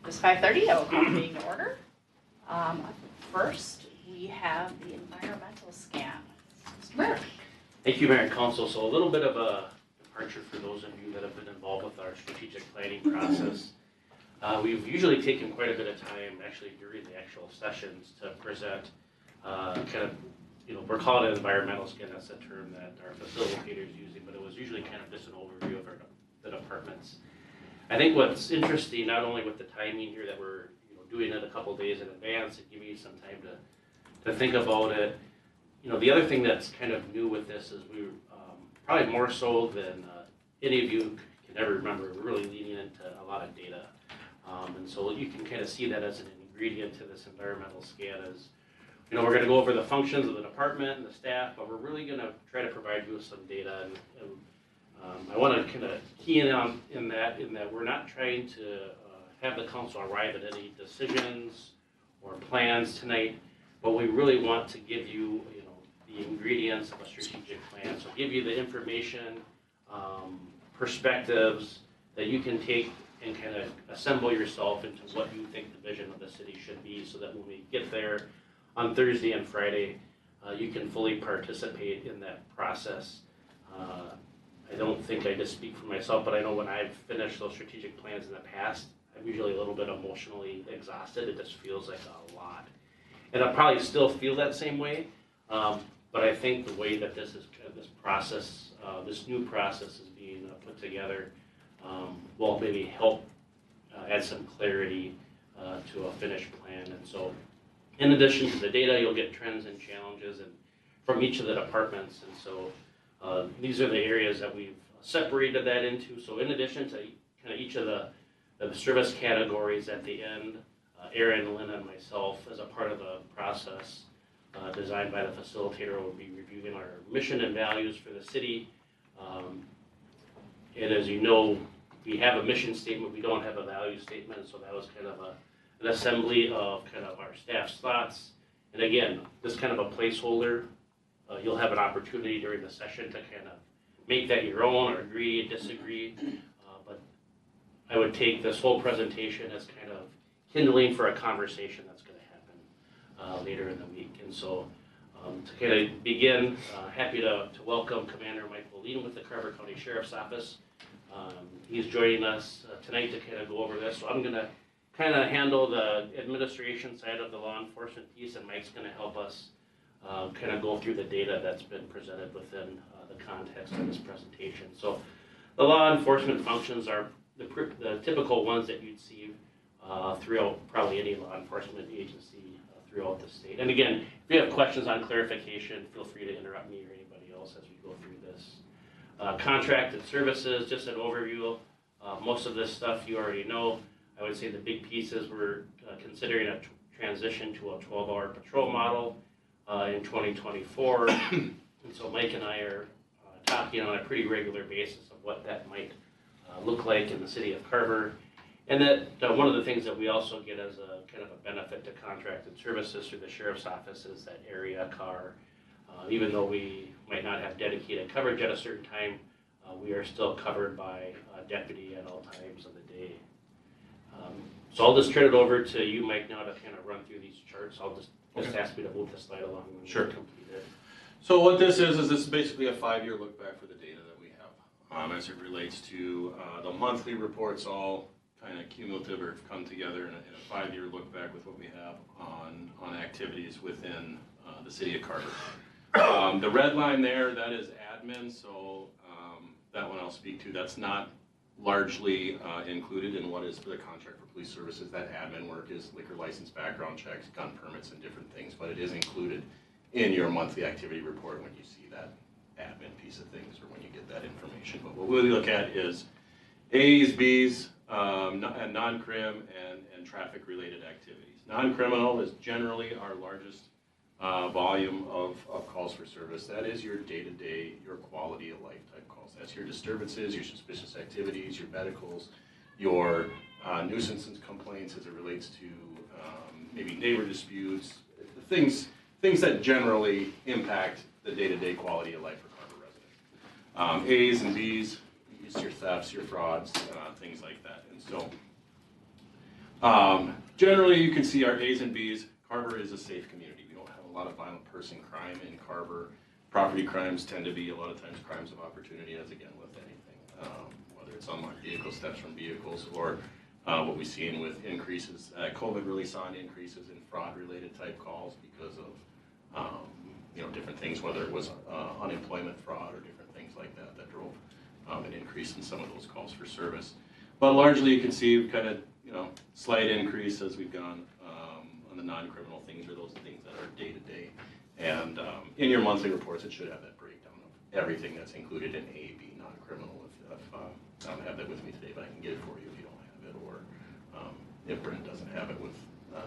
It's 5:30, I will call the meeting to order. First, we have the environmental scan. Mr. Mayor. Thank you, Mayor and Council. So a little bit of a departure for those of you that have been involved with our strategic planning process. We've usually taken quite a bit of time, actually during the actual sessions, to present we're calling it an environmental scan. That's the term that our facilitator is using, but it was usually kind of just an overview of the departments. I think what's interesting, not only with the timing here that we're doing it a couple days in advance, it gives you some time to think about it. The other thing that's kind of new with this is we probably more so than any of you can ever remember, we're really leaning into a lot of data. And so you can kind of see that as an ingredient to this environmental scan is, we're going to go over the functions of the department and the staff, but we're really going to try to provide you with some data. And I want to kind of key in that we're not trying to have the council arrive at any decisions or plans tonight, but we really want to give you, the ingredients of a strategic plan. So give you the information, perspectives that you can take and kind of assemble yourself into what you think the vision of the city should be, so that when we get there on Thursday and Friday, you can fully participate in that process. I don't think I just speak for myself, but I know when I've finished those strategic plans in the past, I'm usually a little bit emotionally exhausted. It just feels like a lot. And I'll probably still feel that same way, but I think the way that this new process is being put together will maybe help add some clarity to a finished plan. And so, in addition to the data, you'll get trends and challenges from each of the departments. And so these are the areas that we've separated that into. So in addition to kind of each of the service categories at the end, Aaron, Lynn, and myself, as a part of the process designed by the facilitator, will be reviewing our mission and values for the city. And as you know, we have a mission statement, we don't have a value statement, so that was kind of an assembly of kind of our staff's thoughts. And again, this kind of a placeholder. You'll have an opportunity during the session to kind of make that your own or agree, disagree. But I would take this whole presentation as kind of kindling for a conversation that's going to happen later in the week. And so to kind of begin, happy to welcome Commander Mike Bolin with the Carver County Sheriff's Office. He's joining us tonight to kind of go over this. So I'm going to kind of handle the administration side of the law enforcement piece, and Mike's going to help us kind of go through the data that's been presented within the context of this presentation. So the law enforcement functions are the typical ones that you'd see throughout probably any law enforcement agency throughout the state. And again, if you have questions on clarification, feel free to interrupt me or anybody else as we go through this. Contracted services, just an overview. Most of this stuff you already know. I would say the big pieces, we're considering a transition to a 12-hour patrol model in 2024. And so Mike and I are talking on a pretty regular basis of what that might look like in the city of Carver. And that one of the things that we also get as a kind of a benefit to contracted services through the Sheriff's Office is that area car. Even though we might not have dedicated coverage at a certain time, we are still covered by a deputy at all times of the day. So I'll just turn it over to you, Mike, now to kind of run through these charts. I'll just ask me to move the slide along when sure. We're completed. So what this is this is basically a 5-year look back for the data that we have as it relates to the monthly reports, all kind of cumulative or come together in a 5-year look back with what we have on activities within the city of Carver. The red line there, that is admin, so that one I'll speak to. That's not largely included in what is for the contract for police services. That admin work is liquor license, background checks, gun permits, and different things, but it is included in your monthly activity report when you see that admin piece of things or when you get that information. But what we look at is A's, B's, and non-crim and traffic-related activities. Non-criminal is generally our largest volume of calls for service. That is your day-to-day, your quality of life type calls. That's your disturbances, your suspicious activities, your medicals, your nuisance complaints as it relates to maybe neighbor disputes, things that generally impact the day-to-day quality of life for Carver residents. A's and B's, your thefts, your frauds, things like that. And so Generally, you can see our A's and B's. Carver is a safe community. We don't have a lot of violent person crime in Carver. Property crimes tend to be a lot of times crimes of opportunity, as again with anything, whether it's unlocked vehicles, thefts from vehicles, or what we've seen with increases. COVID really saw increases in fraud-related type calls because of different things, whether it was unemployment fraud or different things like that that drove an increase in some of those calls for service. But largely, you can see kind of slight increase as we've gone on the non-criminal things, or those things that are day-to-day. And in your monthly reports, it should have that breakdown of everything that's included in A, B, non-criminal. If I don't have that with me today, but I can get it for you if you don't have it, or if Brent doesn't have it with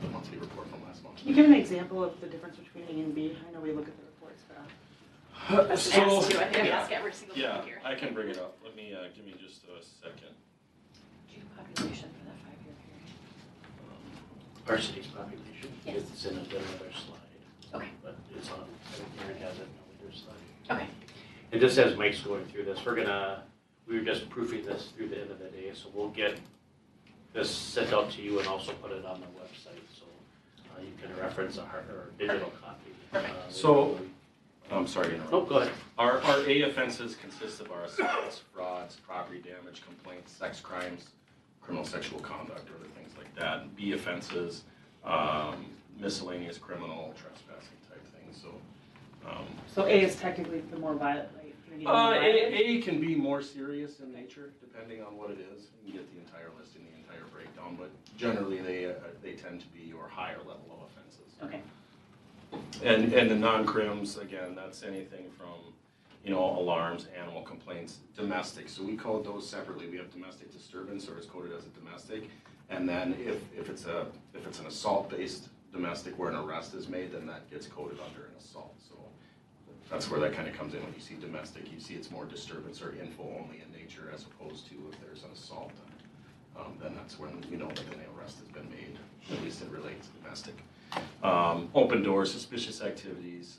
the monthly report from last month. Can you give an example of the difference between A and B? I know we look at the reports, but Ask you, I think I ask every single yeah, one here. I can bring it up. Let me give me just a second. Do you have population for that 5-year period? Our city's population, Yes. it's in another slide. Okay. But it's on, I think Aaron has it in another slide. Okay. And just as Mike's going through this, we were just proofing this through the end of the day, so we'll get this sent out to you and also put it on the website, so you can reference a hard or digital copy. Perfect. So, I'm sorry to interrupt. Oh, go ahead. Our A offenses consist of our assaults, frauds, property damage complaints, sex crimes, criminal sexual conduct, or other things like that. B offenses, miscellaneous criminal, trespassing type things. so A is technically the more violent, right? Maybe the more violent. A can be more serious in nature, depending on what it is. You can get the entire list and the entire breakdown, but generally they tend to be your higher level of offenses. Okay. And the non-crims, again, that's anything from, alarms, animal complaints, domestic. So we code those separately. We have domestic disturbance, or it's coded as a domestic. And then if it's an assault-based domestic where an arrest is made, then that gets coded under an assault. So that's where that kind of comes in. When you see domestic, you see it's more disturbance or info only in nature, as opposed to if there's an assault, then that's when you know that an arrest has been made. At least it relates to domestic. Open doors, suspicious activities,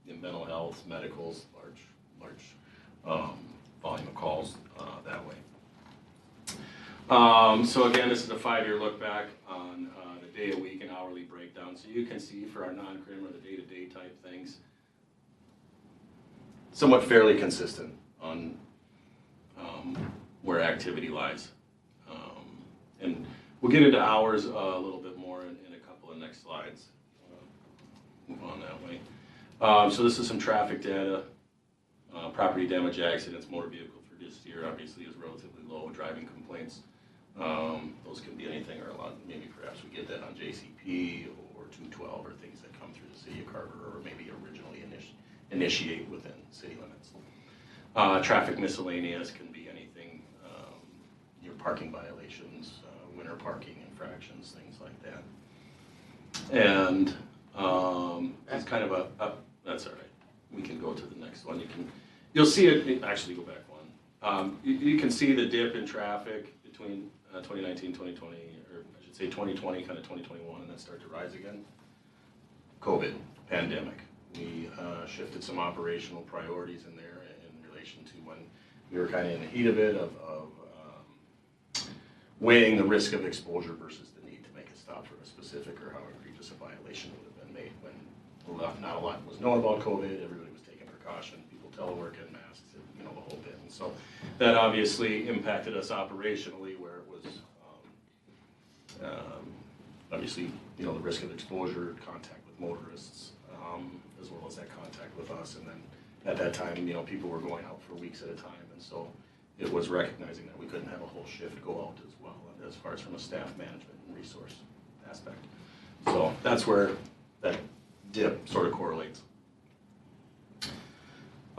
mental health, medicals, large volume of calls that way. So again, this is a 5-year look back on the day a week and hourly breakdown. So you can see for our non-crim or the day-to-day type things, somewhat fairly consistent on where activity lies. And we'll get into hours a little bit more in a couple of next slides. Move on that way. So this is some traffic data. Property damage accidents, motor vehicle for this year obviously is relatively low. Driving complaints, those can be anything or a lot. Maybe perhaps we get that on JCP or 212 or things that come through the city of Carver, or maybe originally initiate within city limits. Traffic miscellaneous can be anything, your parking violations, winter parking infractions, things like that. And it's kind of that's all right. We can go to the next one. You'll see it, actually go back one. You can see the dip in traffic between 2019, 2020, or I should say 2020, kind of 2021, and then start to rise again. COVID, pandemic. We shifted some operational priorities in there in relation to when we were kind of in the heat of it, of weighing the risk of exposure versus the need to make a stop for a specific or how egregious a violation would have been made when not a lot was known about COVID, everybody was taking precaution, people telework and masks, and, the whole bit. And so that obviously impacted us operationally, where it was obviously, the risk of exposure, contact with motorists, as well as that contact with us. And then at that time, people were going out for weeks at a time. And so it was recognizing that we couldn't have a whole shift go out as well, as far as from a staff management and resource aspect. So that's where that dip sort of correlates.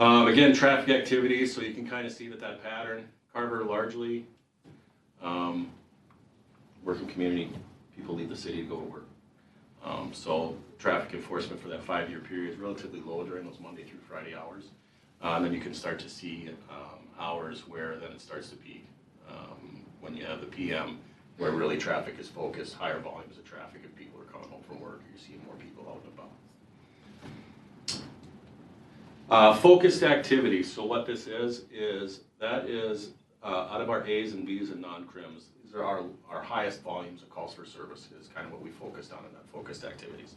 Again, traffic activity, so you can kind of see that pattern. Carver largely, working community, people leave the city to go to work. So traffic enforcement for that 5-year period is relatively low during those Monday through Friday hours. And then you can start to see hours where then it starts to peak. When you have the PM, where really traffic is focused, higher volumes of traffic if people are coming home from work, you're seeing more people out and about. Focused activity. So what this is that is out of our A's and B's and non-crims. these are our highest volumes of calls for service is kind of what we focused on in that focused activities.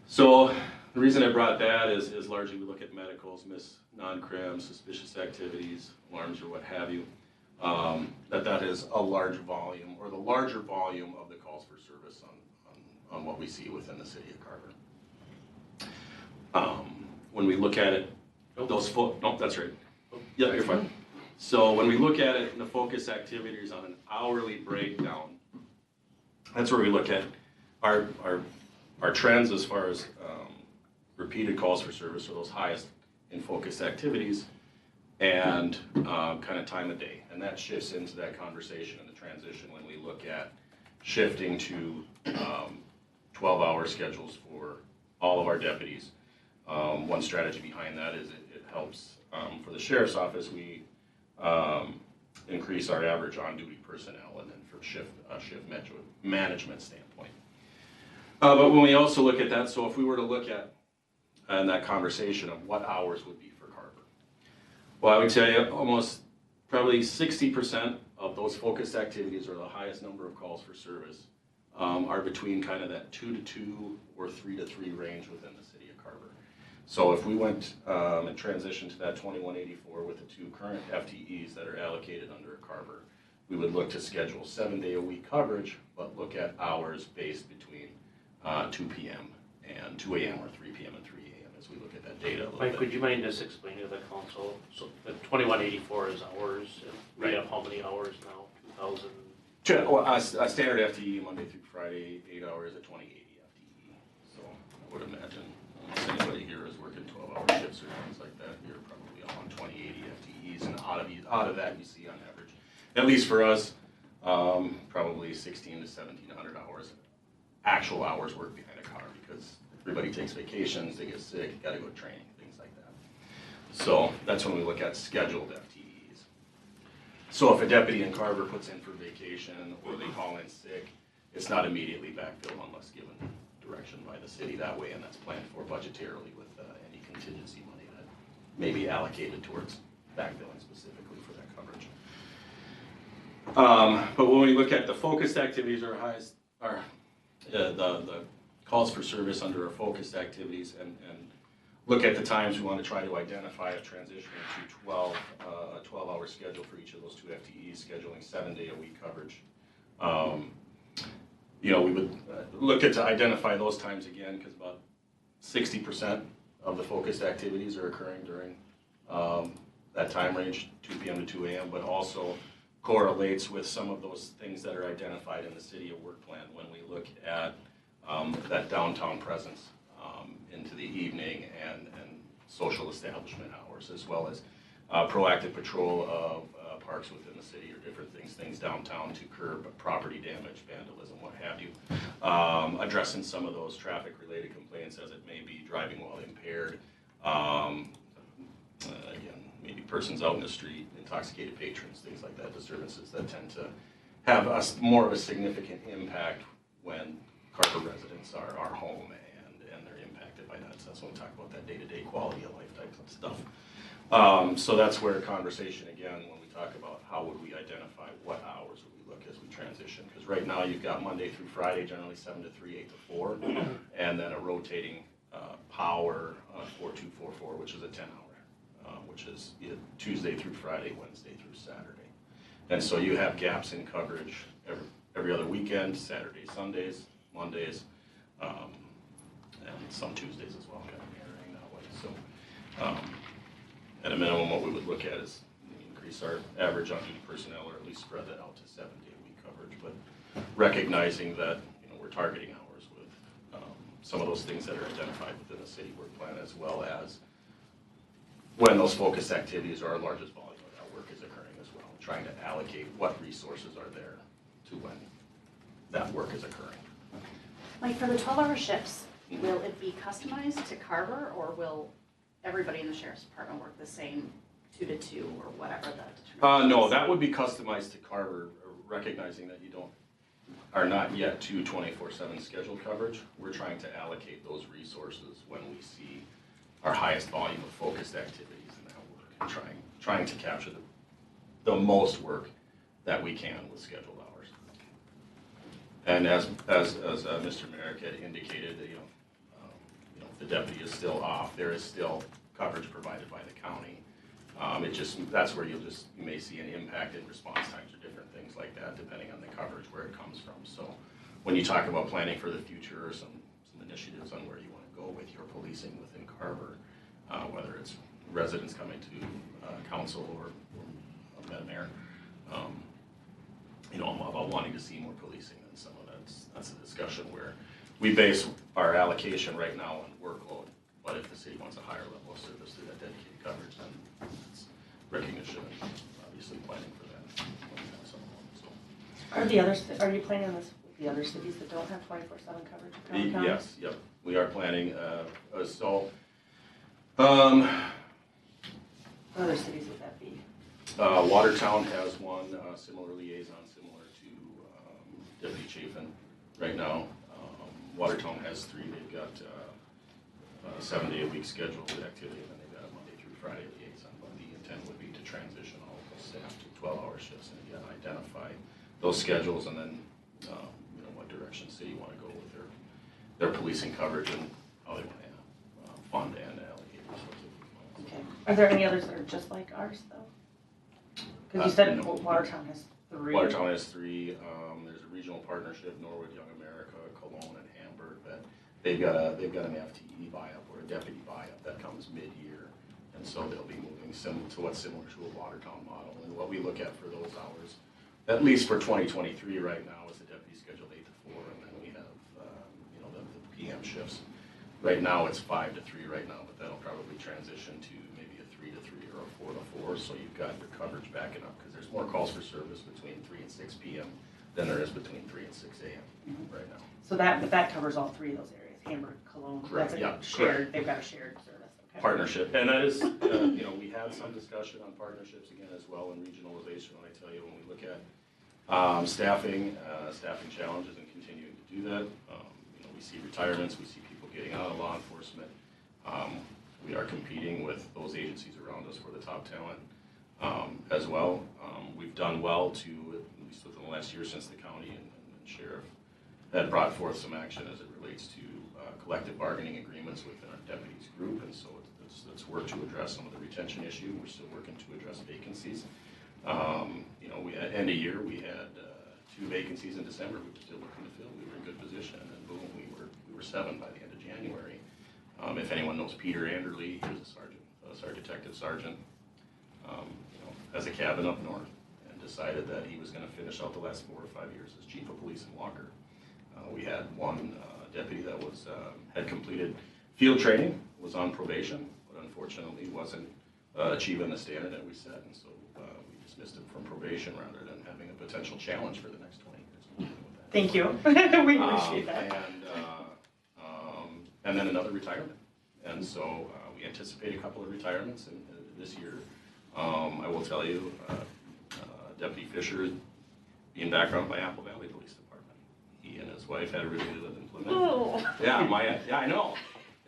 So the reason I brought that is largely we look at medicals, non-crim, suspicious activities, alarms or what have you, that is a large volume or the larger volume of the calls for service on what we see within the city of Carver. When we look at it, that's right. Yeah, you're fine. So when we look at it in the focus activities on an hourly breakdown, that's where we look at our trends as far as repeated calls for service, or those highest in focused activities, and kind of time of day. And that shifts into that conversation and the transition when we look at shifting to 12-hour schedules for all of our deputies. One strategy behind that is it helps for the sheriff's office. We increase our average on-duty personnel, and then from shift management standpoint. But when we also look at that, so if we were to look at in that conversation of what hours would be for Carver, well, I would tell you almost probably 60% of those focused activities, or the highest number of calls for service, are between kind of that 2 to 2 or 3 to 3 range within the city of Carver. So if we went and transitioned to that 2184 with the 2 current FTEs that are allocated under Carver, we would look to schedule 7-day-a-week coverage, but look at hours based between 2 p.m. and 2 a.m. or 3 p.m. and 3 a.m. as we look at that data a little Mike, bit. would you mind just explaining to the council, so the 2184 is hours, and we have how many hours now, 2,000? Well, a standard FTE Monday through Friday, 8 hours at 2080 FTE. So I would imagine unless anybody here is working 12-hour shifts or things like that, you're probably all on 2080 FTEs, and out of that you see on average, at least for us, probably 1,600 to 1,700 hours, actual hours work behind a car, because everybody takes vacations, they get sick, got to go to training, things like that. So that's when we look at scheduled FTEs. So if a deputy in Carver puts in for vacation or they call in sick, it's not immediately backfilled unless given direction by the city that way, and that's planned for budgetarily with any contingency money that may be allocated towards backfilling specifically for that coverage. But when we look at the focused activities, our highest are the calls for service under our focused activities, and look at the times we want to try to identify a transition to a 12-hour schedule for each of those 2 FTEs, scheduling 7-day-a-week coverage. We would look at to identify those times again, because about 60% of the focused activities are occurring during that time range, 2 p.m. to 2 a.m., but also correlates with some of those things that are identified in the city of work plan when we look at that downtown presence into the evening and social establishment hours, as well as proactive patrol of parks within the city or different things downtown to curb property damage, vandalism, what have you. Addressing some of those traffic related complaints as it may be driving while impaired. Again, maybe persons out in the street, intoxicated patrons, things like that, disturbances that tend to have more of a significant impact when Carver residents are home and they're impacted by that. So that's when we talk about that day-to-day quality of life type of stuff. So that's where a conversation, again, when we talk about how would we identify what hours would we look as we transition. Because right now you've got Monday through Friday, generally 7 to 3, 8 to 4, and then a rotating power 4-2-4-4, which is a 10-hour, which is Tuesday through Friday, Wednesday through Saturday. And so you have gaps in coverage every other weekend, Saturdays, Sundays, Mondays, and some Tuesdays as well, kind of mirroring that way. So at a minimum, what we would look at is increase our average on-duty personnel, or at least spread that out to 7-day-a-week coverage, but recognizing that we're targeting hours with some of those things that are identified within the city work plan, as well as when those focused activities are our largest volume of that work is occurring as well, trying to allocate what resources are there to when that work is occurring. Like for the 12-hour shifts, will it be customized to Carver, or will everybody in the sheriff's department work the same 2 to 2 or whatever the determination No, is? that would be customized to Carver, recognizing that are not yet to 24/7 scheduled coverage. We're trying to allocate those resources when we see our highest volume of focused activities in that work, and trying to capture the most work that we can with scheduled hours. And as Mr. Merrick had indicated, the deputy is still off. There is still coverage provided by the county. That's where you may see an impact in response times or different things like that, depending on the coverage where it comes from. So when you talk about planning for the future or some initiatives on where you want to go with your policing within Carver, whether it's residents coming to council or mayor, about wanting to see more policing, and some of that's a discussion where we base our allocation right now on workload. But if the city wants a higher level of service through that dedicated coverage, then it's recognition and obviously planning for that. So. Are you planning on this with the other cities that don't have 24/7 coverage in Carver County? Yes, yep. We are planning. What other cities would that be? Watertown has one similar liaison, similar to Deputy Chafin right now. Watertown has 3. They've got 7-day-a-week scheduled activity, and then they've got a Monday through Friday liaison. But the intent would be to transition all of the staff to 12-hour shifts and again identify those schedules and then what direction city want to go with their policing coverage and how they want to fund and allocate resources. Okay. Are there any others that are just like ours though? Because you said Watertown has 3. Watertown has 3. There's a regional partnership, Norwood, Young America, Cologne, and Hamburg, that they've got an FTE buy-up or a deputy buy-up that comes mid-year, and so they'll be moving to what's similar to a Watertown model. And what we look at for those hours, at least for 2023 right now, is the deputy scheduled 8 to 4, and then we have the PM shifts. Right now it's 5 to 3 right now, but that'll probably transition to maybe a 3 to 3 or a 4 to 4. So you've got your coverage backing up because there's more calls for service between 3 and 6 p.m. than there is between 3 and 6 a.m. Right now. So that covers all 3 of those areas: Hamburg, Cologne. Correct. That's a Yeah, shared. correct. They've got a shared service. Okay. Partnership, and that is, we had some discussion on partnerships again as well in regionalization. When I tell you, when we look at staffing challenges and continuing to do that, we see retirements, we see people getting out of law enforcement. We are competing with those agencies around us for the top talent as well. We've done well to, at least within the last year since the county and sheriff had brought forth some action as it relates to collective bargaining agreements within our deputies group, and so it's worked to address some of the retention issue. We're still working to address vacancies. We at end of year we had 2 vacancies in December. We were still looking to fill. We were in good position, and then boom, we were 7 by the end of January. If anyone knows Peter Anderley, he was a detective sergeant, as a cabin up north, and decided that he was going to finish out the last 4 or 5 years as chief of police in Walker. We had one deputy that had completed field training, was on probation, but unfortunately wasn't achieving the standard that we set, and so we dismissed him from probation rather than having a potential challenge for the next 20 years. Thank you. We appreciate that. And then another retirement, and so we anticipate a couple of retirements this year. I will tell you, Deputy Fisher is being backgrounded by Apple Valley Police Department. He and his wife had originally lived in Plymouth. Oh. Yeah, I know.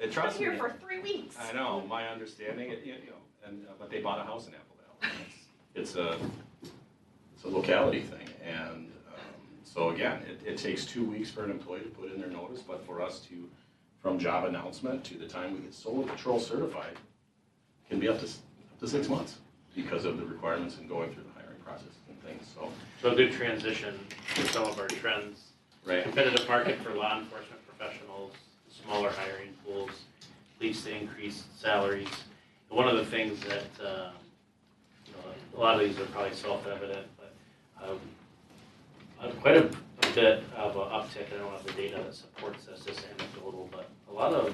Trust me. Been here for 3 weeks. I know. My understanding, but they bought a house in Apple Valley. It's a locality thing, and so again, it takes 2 weeks for an employee to put in their notice, but for us to, from job announcement to the time we get Solar Patrol certified, can be up to 6 months because of the requirements and going through the hiring process and things. So a good transition to some of our trends. Right. Competitive market for law enforcement professionals, smaller hiring pools, leads to increased salaries. And one of the things that, a lot of these are probably self-evident, but quite a bit of an uptick. I don't have the data that supports this, just anecdotal, but a lot of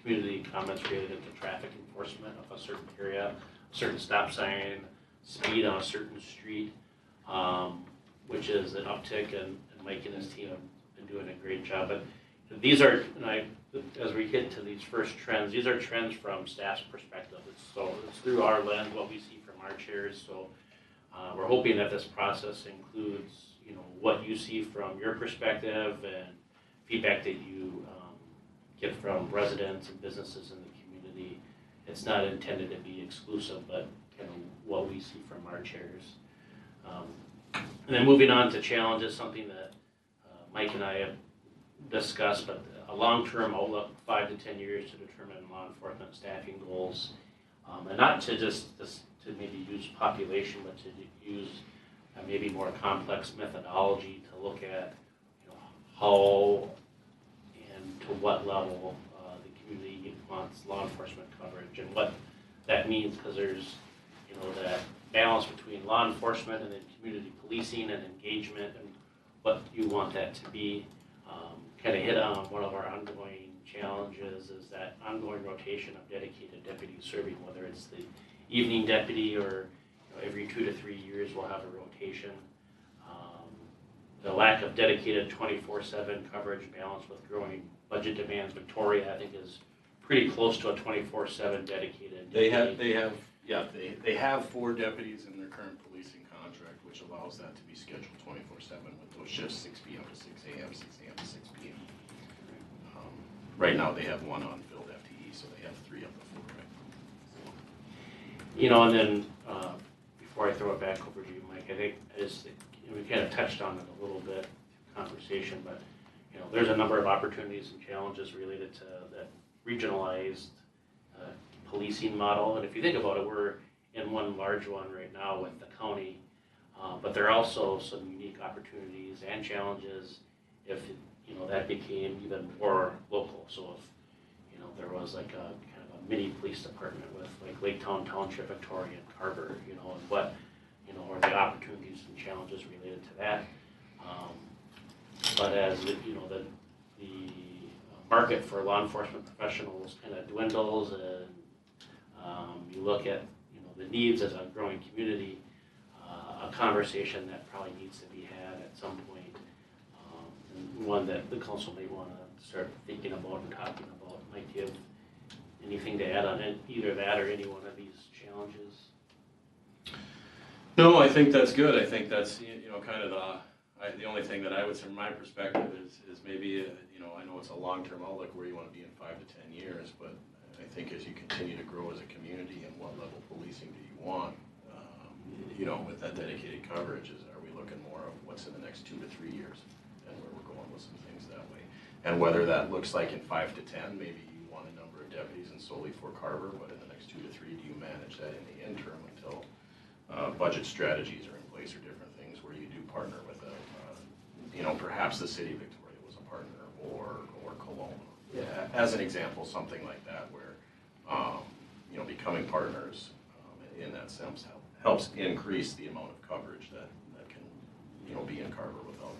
community comments related to traffic enforcement of a certain area, a certain stop sign, speed on a certain street, which is an uptick, and Mike and his team have been doing a great job. But these are, as we get to these first trends, these are trends from staff's perspective. It's through our lens, what we see from our chairs. So we're hoping that this process includes, what you see from your perspective and feedback that you get from residents and businesses in the community. It's not intended to be exclusive, but kind of what we see from our chairs. And then moving on to challenges, something that Mike and I have discussed, but a long-term outlook, 5 to 10 years to determine law enforcement staffing goals. And not to just to maybe use population, but to use maybe more complex methodology to look at how and to what level the community wants law enforcement coverage and what that means, because there's that balance between law enforcement and then community policing and engagement and what you want that to be. Kind of hit on one of our ongoing challenges is that ongoing rotation of dedicated deputies serving, whether it's the evening deputy or every 2 to 3 years we'll have a rotation. The lack of dedicated 24/7 coverage balanced with growing budget demands. Victoria, I think, is pretty close to a 24/7 dedicated. They have 4 deputies in their current policing contract, which allows that to be scheduled 24/7 with those shifts 6 p.m. to 6 a.m., 6 a.m. to 6 p.m. Right now they have 1 on-field FTE, so they have 3 of the 4. Right? And then before I throw it back over to you, Mike, I think we kind of touched on it a little bit through conversation, but there's a number of opportunities and challenges related to that regionalized policing model. And if you think about it, we're in one large one right now with the county, but there are also some unique opportunities and challenges if that became even more local. So if there was like a kind of a mini police department with like Lake Town Township, Victoria, and Carver, and what are the opportunities and challenges related to that. But as the market for law enforcement professionals kind of dwindles, and you look at the needs as a growing community, a conversation that probably needs to be had at some point, and one that the council may want to start thinking about and talking about. Mike, do you have anything to add on it, either that or any one of these challenges? No, I think that's good. I think that's kind of the only thing that I would say from my perspective is maybe I know it's a long-term outlook where you want to be in 5 to 10 years, but I think as you continue to grow as a community, and what level of policing do you want? With that dedicated coverage, are we looking more of what's in the next 2 to 3 years, and where we're going with some things that way, and whether that looks like in 5 to 10, maybe you want a number of deputies and solely for Carver, but in the next 2 to 3, do you manage that in the interim until budget strategies are in place, or different things where you do partner with perhaps the city of Victoria was a partner, or Cologne, as an example, something like that, where becoming partners in that sense helps increase the amount of coverage that can be in Carver without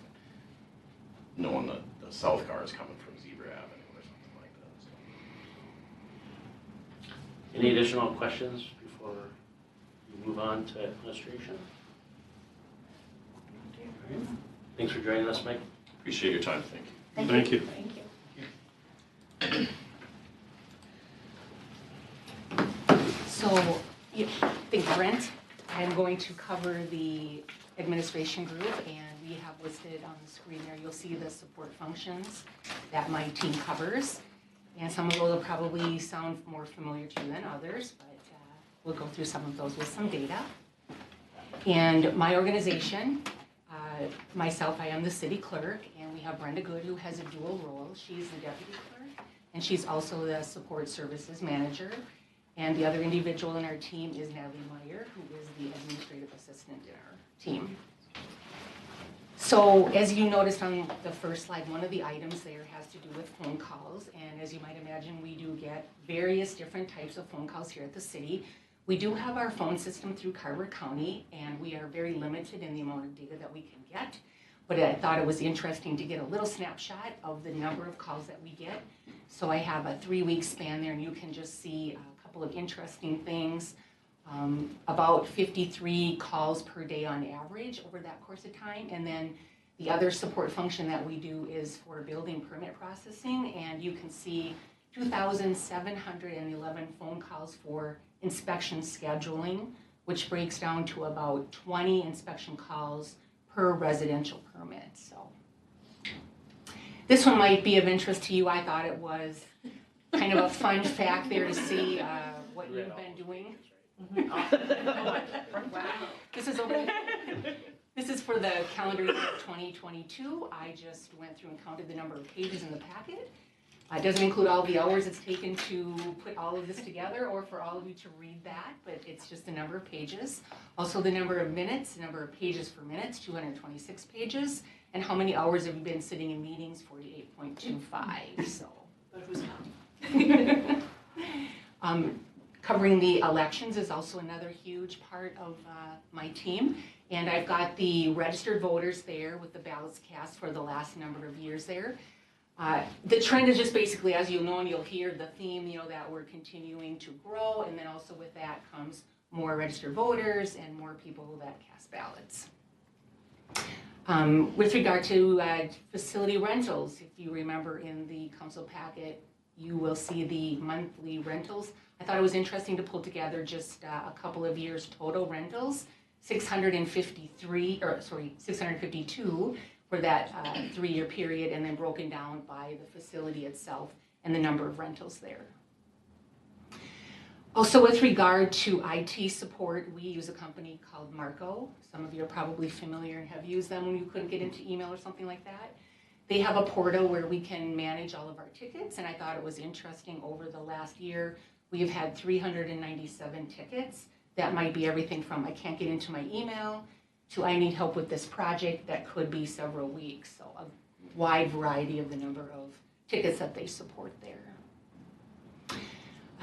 knowing that the south car is coming from Zebra Avenue or something like that. So. Any additional questions before we move on to administration? All right. Thanks for joining us, Mike. Appreciate your time. Thank you. Thank you. So, the Brent, I'm going to cover the administration group, and we have listed on the screen there, you'll see the support functions that my team covers. And some of those will probably sound more familiar to you than others, but we'll go through some of those with some data. And my organization, myself, I am the city clerk, and we have Brenda Good, who has a dual role. She's the deputy clerk, and she's also the support services manager. And the other individual in our team is Natalie Meyer, who is the administrative assistant in our team. So as you noticed on the first slide, one of the items there has to do with phone calls. And as you might imagine, we do get various different types of phone calls here at the city. We do have our phone system through Carver County, and we are very limited in the amount of data that we can get. But I thought it was interesting to get a little snapshot of the number of calls that we get. So I have a 3-week span there, and you can just see a couple of interesting things. About 53 calls per day on average over that course of time. And then the other support function that we do is for building permit processing, and you can see 2,711 phone calls for inspection scheduling, which breaks down to about 20 inspection calls per residential permit. So this one might be of interest to you. I thought it was kind of a fun fact there to see what you've been doing. Wow. This is over. This is for the calendar year of 2022. I just went through and counted the number of pages in the packet. It doesn't include all the hours it's taken to put all of this together or for all of you to read that, but it's just the number of pages. Also the number of minutes, the number of pages for minutes, 226 pages, and how many hours have you been sitting in meetings, 48.25, so. But who's counting? Covering the elections is also another huge part of my team. And I've got the registered voters there with the ballots cast for the last number of years there. The trend is just basically, as you'll know and you'll hear, the theme, that we're continuing to grow, and then also with that comes more registered voters and more people that cast ballots. With regard to facility rentals, if you remember in the council packet, you will see the monthly rentals. I thought it was interesting to pull together just a couple of years total rentals, 652 for that 3-year period, and then broken down by the facility itself and the number of rentals there. Also, with regard to IT support, we use a company called Marco. Some of you are probably familiar and have used them when you couldn't get into email or something like that. They have a portal where we can manage all of our tickets, and I thought it was interesting. Over the last year, we have had 397 tickets. That might be everything from I can't get into my email to I need help with this project. That could be several weeks. So a wide variety of the number of tickets that they support there.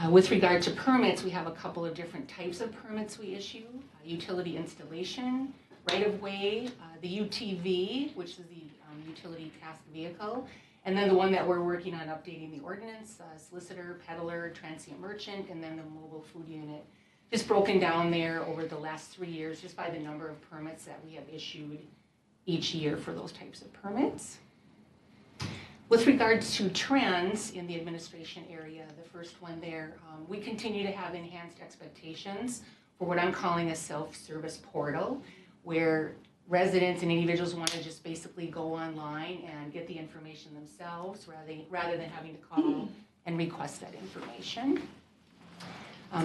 With regard to permits, we have a couple of different types of permits we issue. Utility installation, right-of-way, the UTV, which is the utility task vehicle, and then the one that we're working on updating the ordinance, solicitor, peddler, transient merchant, and then the mobile food unit. Just broken down there over the last 3 years just by the number of permits that we have issued each year for those types of permits. With regards to trends in the administration area, the first one there, we continue to have enhanced expectations for what I'm calling a self-service portal, where residents and individuals want to just basically go online and get the information themselves rather than having to call and request that information.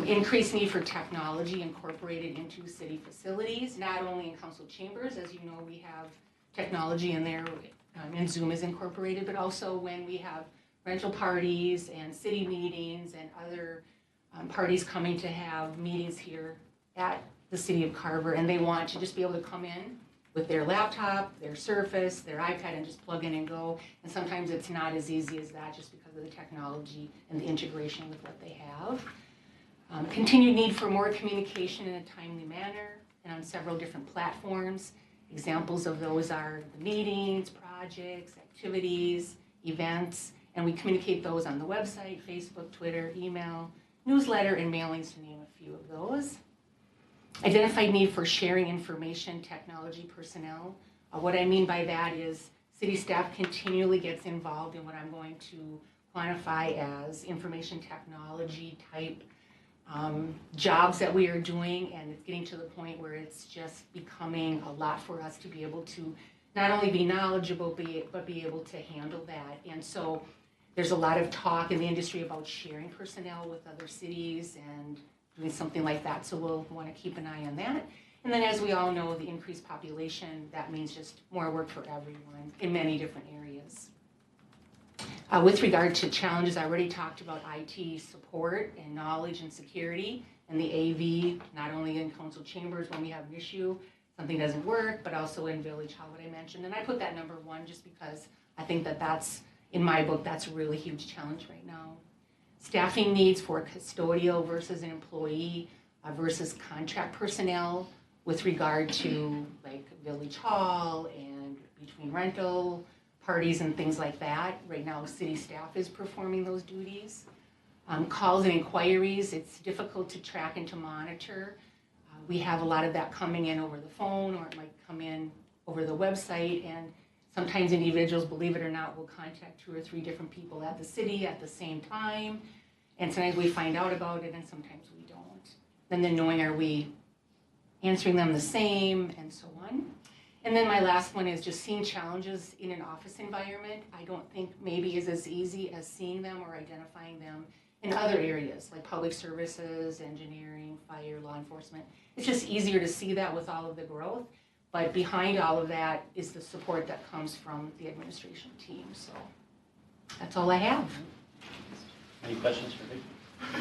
Increased need for technology incorporated into city facilities, not only in council chambers. As you know, we have technology in there, and Zoom is incorporated, but also when we have rental parties and city meetings and other parties coming to have meetings here at the city of Carver, and they want to just be able to come in with their laptop, their Surface, their iPad, and just plug in and go. And sometimes it's not as easy as that just because of the technology and the integration with what they have. Continued need for more communication in a timely manner and on several different platforms. Examples of those are the meetings, projects, activities, events, and we communicate those on the website, Facebook, Twitter, email, newsletter, and mailings, to name a few of those. Identified need for sharing information technology personnel. What I mean by that is city staff continually gets involved in what I'm going to quantify as information technology type jobs that we are doing, and it's getting to the point where it's just becoming a lot for us to be able to not only be knowledgeable but be able to handle that. And so there's a lot of talk in the industry about sharing personnel with other cities and doing something like that, so we'll want to keep an eye on that. And then, as we all know, the increased population, that means just more work for everyone in many different areas. With regard to challenges, I already talked about IT support and knowledge and security, and the AV, not only in council chambers when we have an issue, something doesn't work, but also in Village Hall, what I mentioned. And I put that number 1 just because I think that that's, in my book, that's a really huge challenge right now. Staffing needs for custodial versus an employee versus contract personnel with regard to like Village Hall and between rental parties and things like that. Right now, city staff is performing those duties. Calls and inquiries, it's difficult to track and to monitor. We have a lot of that coming in over the phone, or it might come in over the website, and sometimes individuals, believe it or not, will contact 2 or 3 different people at the city at the same time, and sometimes we find out about it and sometimes we don't. And then knowing, are we answering them the same, and so on. And then my last one is just seeing challenges in an office environment. I don't think maybe is as easy as seeing them or identifying them in other areas like public services, engineering, fire, law enforcement. It's just easier to see that with all of the growth. But behind all of that is the support that comes from the administration team, so that's all I have. Any questions for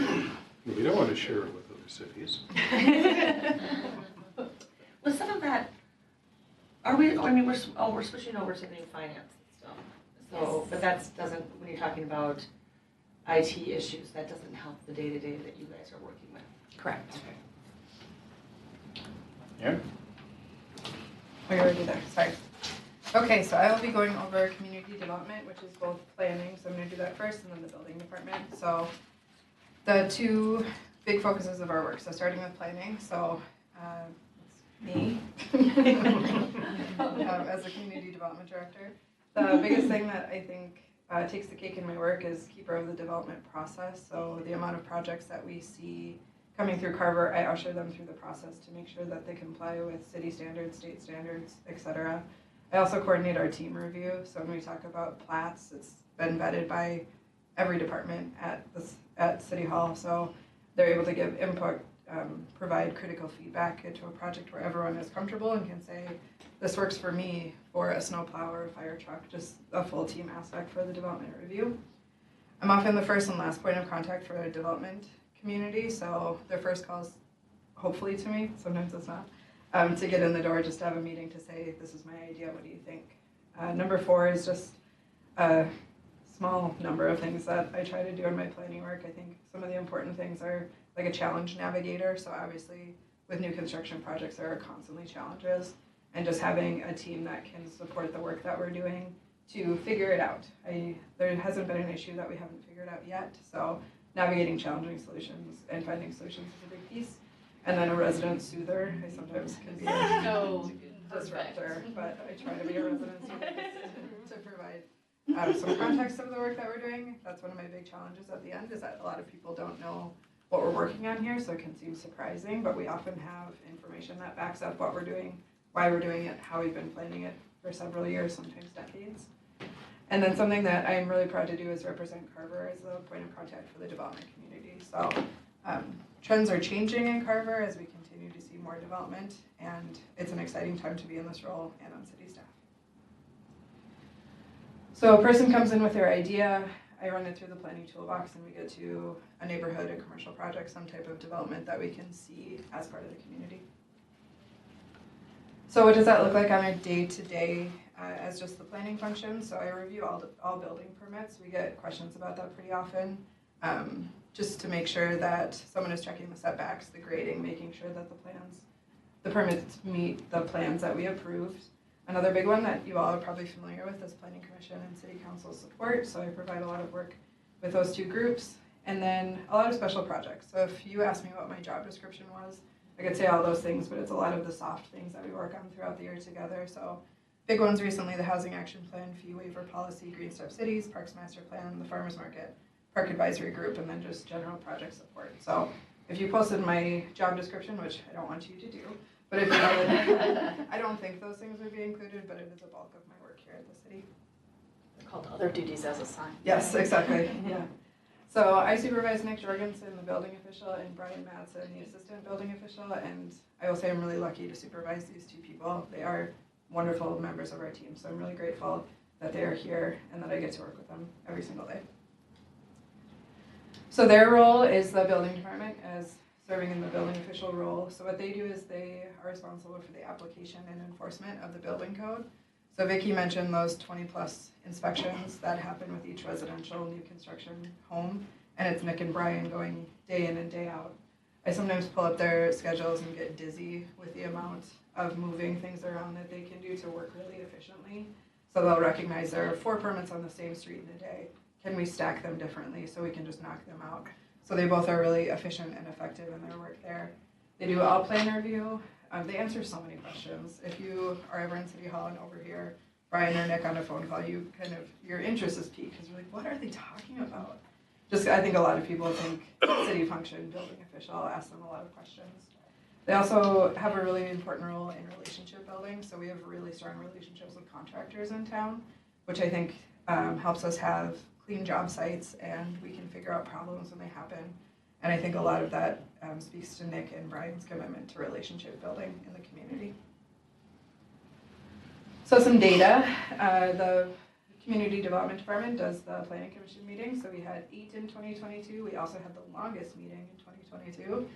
Vicki? We don't want to share it with other cities. With some of that, are we, I mean, we're switching over to the new finance system. So, Yes. but that doesn't, when you're talking about IT issues, that doesn't help the day-to-day that you guys are working with. Correct. Aaron? We're already there, sorry. Okay, so I will be going over community development, which is both planning, so I'm gonna do that first, and then the building department. So the two big focuses of our work, so starting with planning, so it's me as the community development director. The biggest thing that I think takes the cake in my work is keeper of the development process. So the amount of projects that we see coming through Carver, I usher them through the process to make sure that they comply with city standards, state standards, etc. I also coordinate our team review. So when we talk about plats, it's been vetted by every department at City Hall. So they're able to give input, provide critical feedback into a project where everyone is comfortable and can say, this works for me for a snowplow or a fire truck, just a full team aspect for the development review. I'm often the first and last point of contact for a development community, so their first call is hopefully to me, sometimes it's not, to get in the door, just to have a meeting to say, this is my idea, what do you think? Number 4 is just a small number of things that I try to do in my planning work. I think some of the important things are like a challenge navigator, so obviously with new construction projects there are constantly challenges, and just having a team that can support the work that we're doing to figure it out. There hasn't been an issue that we haven't figured out yet, so navigating challenging solutions and finding solutions is a big piece. And then a resident soother. I sometimes can be a disruptor, but I try to be a resident soother to provide some context of the work that we're doing. That's one of my big challenges at the end, is that a lot of people don't know what we're working on here, so it can seem surprising, but we often have information that backs up what we're doing, why we're doing it, how we've been planning it for several years, sometimes decades. And then something that I'm really proud to do is represent Carver as the point of contact for the development community. So trends are changing in Carver as we continue to see more development, and it's an exciting time to be in this role and on city staff. So a person comes in with their idea, I run it through the planning toolbox, and we get to a neighborhood, a commercial project, some type of development that we can see as part of the community. So what does that look like on a day-to-day as just the planning function? So I review all building permits. We get questions about that pretty often, just to make sure that someone is checking the setbacks, the grading, making sure that the permits meet the plans that we approved. Another big one that you all are probably familiar with is Planning Commission and City Council support. So I provide a lot of work with those two groups. And then a lot of special projects. So if you asked me what my job description was, I could say all those things, but it's a lot of the soft things that we work on throughout the year together. So big ones recently, the Housing Action Plan, Fee Waiver Policy, Green Step Cities, Parks Master Plan, the Farmers Market, Park Advisory Group, and then just general project support. So if you posted my job description, which I don't want you to do, but if you did, I don't think those things would be included, but it is a bulk of my work here at the city. They're called other duties as assigned. Yes, exactly, yeah. So I supervise Nick Jorgensen, the building official, and Brian Madsen, the assistant building official, and I will say I'm really lucky to supervise these two people. They are wonderful members of our team, so I'm really grateful that they are here and that I get to work with them every single day. So their role is the building department as serving in the building official role. So what they do is they are responsible for the application and enforcement of the building code. So Vicki mentioned those 20 plus inspections that happen with each residential new construction home, and it's Nick and Brian going day in and day out. I sometimes pull up their schedules and get dizzy with the amount of moving things around that they can do to work really efficiently. So they'll recognize there are 4 permits on the same street in a day. Can we stack them differently so we can just knock them out? So they both are really efficient and effective in their work there. They do all plan review. They answer so many questions. If you are ever in City Hall and over here, Brian or Nick on a phone call, your interest is piqued because you're like, what are they talking about? Just, I think a lot of people think city function, building official, I'll ask them a lot of questions. They also have a really important role in relationship building. So we have really strong relationships with contractors in town, which I think helps us have clean job sites, and we can figure out problems when they happen. And I think a lot of that speaks to Nick and Brian's commitment to relationship building in the community. So some data, the Community Development Department does the Planning Commission meeting, so we had 8 in 2022. We also had the longest meeting in 2022,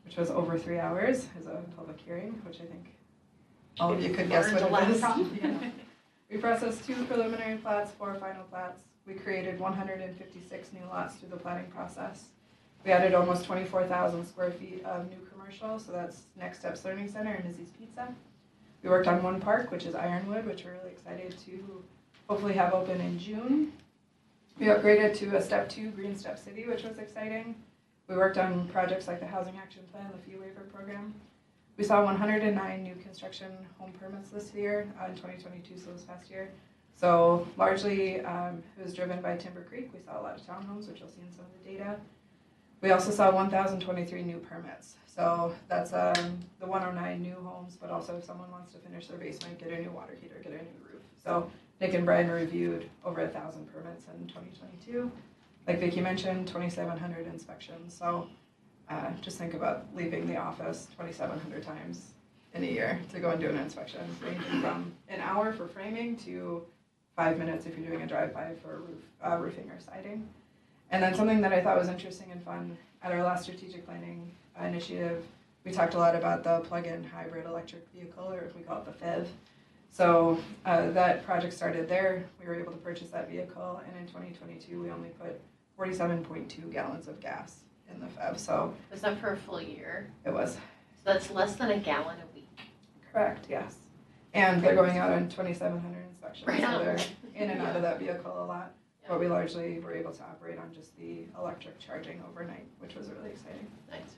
which was over 3 hours as a public hearing, which I think all of you could guess what it is. Yeah. We processed 2 preliminary plats, 4 final plats. We created 156 new lots through the planning process. We added almost 24,000 square feet of new commercial, so that's Next Steps Learning Center and Izzy's Pizza. We worked on one park, which is Ironwood, which we're really excited to hopefully have open in June. We upgraded to a Step 2 Green Step City, which was exciting. We worked on projects like the Housing Action Plan, the Fee Waiver Program. We saw 109 new construction home permits this year, in 2022, so this past year. So largely it was driven by Timber Creek. We saw a lot of townhomes, which you'll see in some of the data. We also saw 1,023 new permits. So that's the 109 new homes, but also if someone wants to finish their basement, get a new water heater, get a new roof. So Nick and Brian reviewed over 1,000 permits in 2022. Like Vicki mentioned, 2,700 inspections. So just think about leaving the office 2,700 times in a year to go and do an inspection, ranging from an hour for framing to 5 minutes if you're doing a drive-by for roofing or siding. And then something that I thought was interesting and fun, at our last strategic planning initiative, we talked a lot about the plug-in hybrid electric vehicle, or we call it the FEV. So that project started there. We were able to purchase that vehicle, and in 2022, we only put 47.2 gallons of gas in the FEV. So Was that for a full year? it was. So that's less than a gallon a week. Correct, yes. And they're going out on 2,700 inspections, Right. so they're in and out of Yeah. that vehicle a lot. But we largely were able to operate on just the electric charging overnight, which was really exciting. Nice.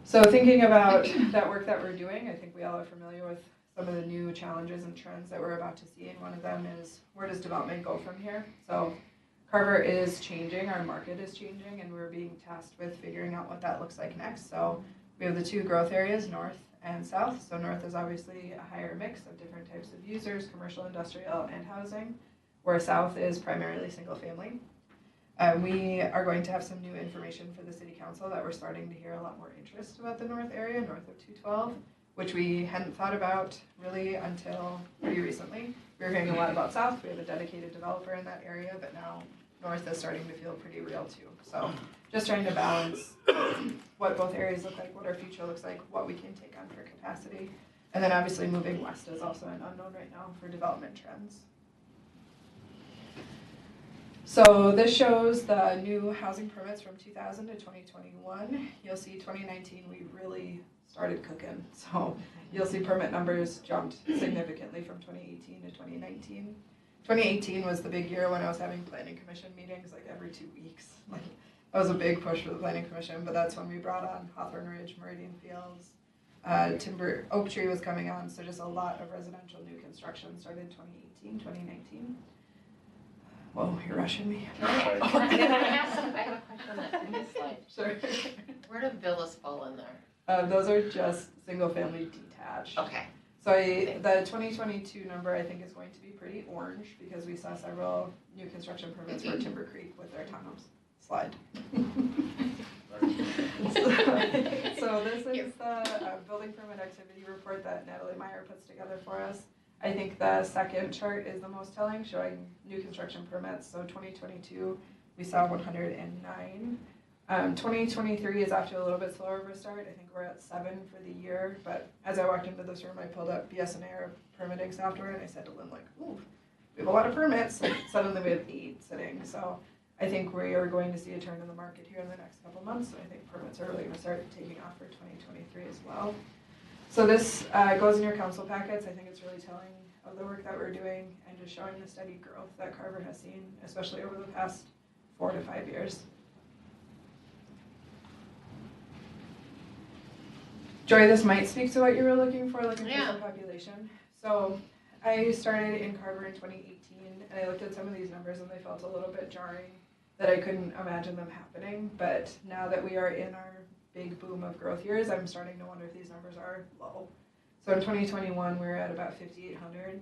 So thinking about that work that we're doing, I think we all are familiar with some of the new challenges and trends that we're about to see. And one of them is, where does development go from here? So Carver is changing, our market is changing, and we're being tasked with figuring out what that looks like next. So we have the 2 growth areas, north and south. So north is obviously a higher mix of different types of users, commercial, industrial, and housing, where south is primarily single family. We are going to have some new information for the city council that we're starting to hear a lot more interest about the north area, north of 212, which we hadn't thought about really until pretty recently. We were hearing a lot about south. We have a dedicated developer in that area, but now north is starting to feel pretty real too. So just trying to balance what both areas look like, what our future looks like, what we can take on for capacity. And then obviously moving west is also an unknown right now for development trends. So this shows the new housing permits from 2000 to 2021. You'll see 2019 we really started cooking. So you'll see permit numbers jumped significantly from 2018 to 2019. 2018 was the big year when I was having planning commission meetings like every 2 weeks. Like that was a big push for the planning commission, but that's when we brought on Hawthorne Ridge, Meridian Fields, Oak Tree was coming on, so just a lot of residential new construction started in 2018, 2019. Whoa, you're rushing me. Can I ask, I have a question on that previous slide. Sure. Where do villas fall in there? Those are just single-family detached. Okay. So the 2022 number I think is going to be pretty orange because we saw several new construction permits for Timber Creek with their townhomes. Slide. So this is the building permit activity report that Natalie Meyer puts together for us. I think the second chart is the most telling, showing new construction permits. So 2022, we saw 109. 2023 is off to a little bit slower of a start. I think we're at 7 for the year. But as I walked into this room, I pulled up BS&A permitting software, and I said to Lynn, like, ooh, we have a lot of permits. And suddenly we have 8 sitting. So I think we are going to see a turn in the market here in the next couple months. So I think permits are really going to start taking off for 2023 as well. So this goes in your council packets. I think it's really telling of the work that we're doing and just showing the steady growth that Carver has seen, especially over the past 4 to 5 years. Joy, this might speak to what you were looking for some population. So I started in Carver in 2018, and I looked at some of these numbers and they felt a little bit jarring that I couldn't imagine them happening. But now that we are in our big boom of growth years, I'm starting to wonder if these numbers are low. So in 2021, we were at about 5,800,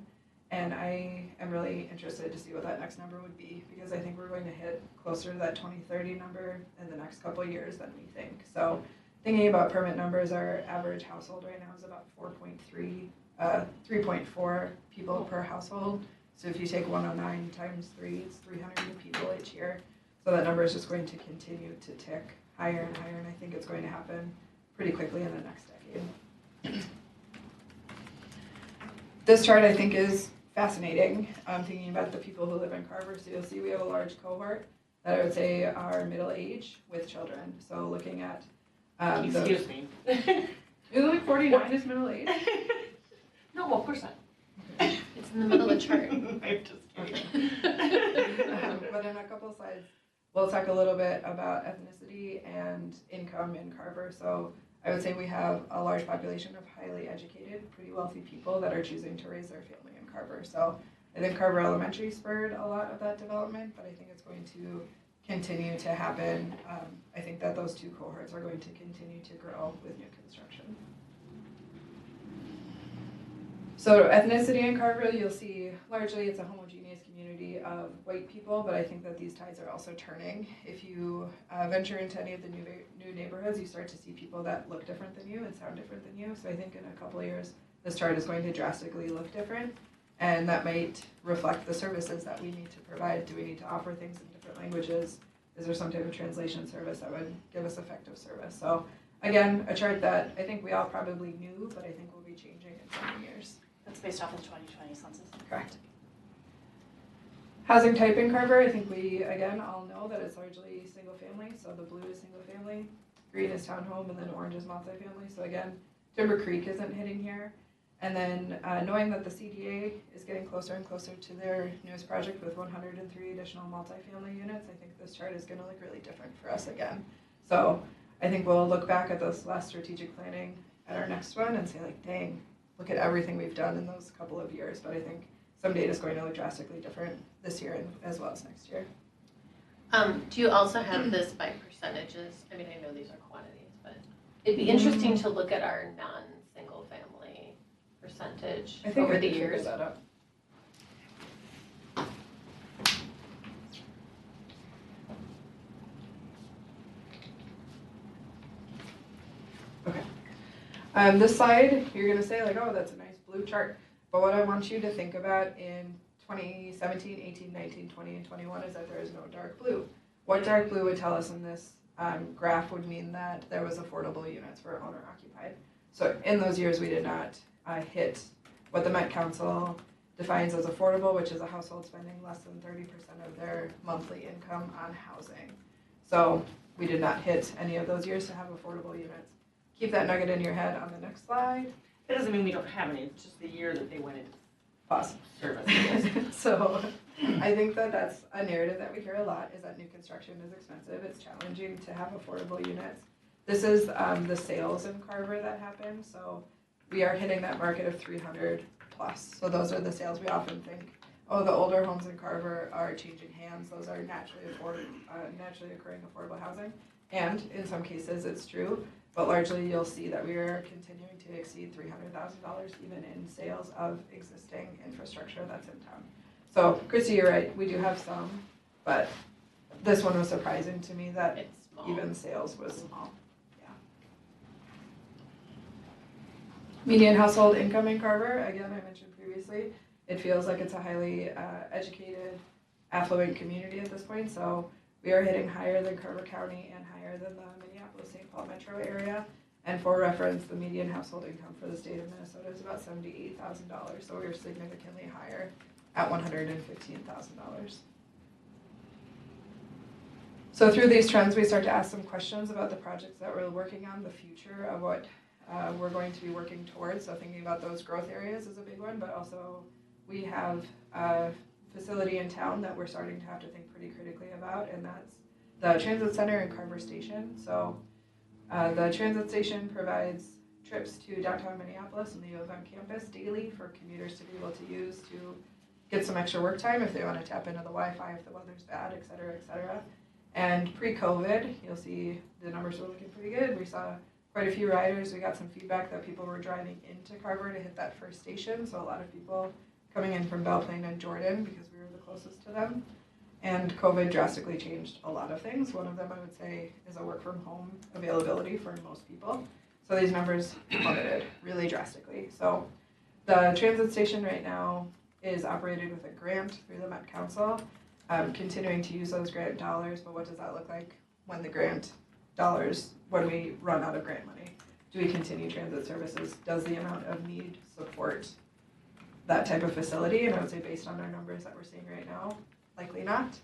and I am really interested to see what that next number would be, because I think we're going to hit closer to that 2030 number in the next couple of years than we think. So thinking about permit numbers, our average household right now is about 4.3 3.4 people per household. So if you take 109 times 3, it's 300 new people each year. So that number is just going to continue to tick higher and higher, and I think it's going to happen pretty quickly in the next decade. This chart I think is fascinating. I'm thinking about the people who live in Carver. So you'll see we have a large cohort that I would say are middle age with children. So looking at Excuse me. you like 49 is middle age? No, of course not. It's in the middle of the chart. I'm just kidding. But in a couple slides, we'll talk a little bit about ethnicity and income in Carver. So I would say we have a large population of highly educated, pretty wealthy people that are choosing to raise their family in Carver. So I think Carver Elementary spurred a lot of that development, but I think it's going to continue to happen. I think that those two cohorts are going to continue to grow with new construction. So ethnicity in Carver, you'll see largely it's a homogeneous community of white people, but I think that these tides are also turning. If you venture into any of the new neighborhoods, you start to see people that look different than you and sound different than you. So I think in a couple of years, this chart is going to drastically look different, and that might reflect the services that we need to provide. Do we need to offer things in different languages? Is there some type of translation service that would give us effective service? So again, a chart that I think we all probably knew, but I think will be changing in coming years. That's based off of the 2020 census. Correct. Housing type in Carver, I think we, again, all know that it's largely single family. So the blue is single family, green is townhome, and then orange is multifamily. So again, Timber Creek isn't hitting here. And then knowing that the CDA is getting closer and closer to their newest project with 103 additional multifamily units, I think this chart is going to look really different for us again. So I think we'll look back at this last strategic planning at our next one and say like, dang, look at everything we've done in those couple of years. But I think some data is going to look drastically different this year and as well as next year. Do you also have this by percentages? I mean, I know these are quantities, but it'd be interesting to look at our non-single family percentage I think over I the could figure years. that up. Okay. This slide, you're going to say like, oh, that's a nice blue chart. But what I want you to think about in 2017, 18, 19, 20, and 21 is that there is no dark blue. What dark blue would tell us in this graph would mean that there was affordable units for owner occupied. So in those years, we did not hit what the Met Council defines as affordable, which is a household spending less than 30% of their monthly income on housing. So we did not hit any of those years to have affordable units. Keep that nugget in your head on the next slide. It doesn't mean we don't have any, it's just the year that they went into Pause. service. So I think that that's a narrative that we hear a lot, is that new construction is expensive. It's challenging to have affordable units. This is the sales in Carver that happen. So we are hitting that market of 300 plus. So those are the sales. We often think, oh, the older homes in Carver are changing hands. Those are naturally occurring affordable housing. And in some cases it's true, but largely you'll see that we are continuing to exceed $300,000 even in sales of existing infrastructure that's in town. So Christy, you're right, we do have some, but this one was surprising to me that It's small. even sales was small. Yeah. Median household income in Carver, again, I mentioned previously, it feels like it's a highly educated, affluent community at this point. So we are hitting higher than Carver County and higher than the Minneapolis-St. Paul metro area. And for reference, the median household income for the state of Minnesota is about $78,000. So we're significantly higher at $115,000. So through these trends, we start to ask some questions about the projects that we're working on, the future of what we're going to be working towards. So thinking about those growth areas is a big one, but also we have a facility in town that we're starting to have to think pretty critically about, and that's the transit center in Carver Station. So the transit station provides trips to downtown Minneapolis and the U of M campus daily for commuters to be able to use to get some extra work time if they want to tap into the Wi-Fi, if the weather's bad, et cetera, et cetera. And pre-COVID, you'll see the numbers were looking pretty good. We saw quite a few riders. We got some feedback that people were driving into Carver to hit that first station. So a lot of people coming in from Belle Plaine and Jordan because we were the closest to them. And COVID drastically changed a lot of things. One of them, I would say, is a work from home availability for most people. So these numbers plummeted really drastically. So The transit station right now is operated with a grant through the Met Council, continuing to use those grant dollars, but what does that look like when the grant dollars, when we run out of grant money? Do we continue transit services? Does the amount of need support that type of facility? And I would say based on our numbers that we're seeing right now, likely not.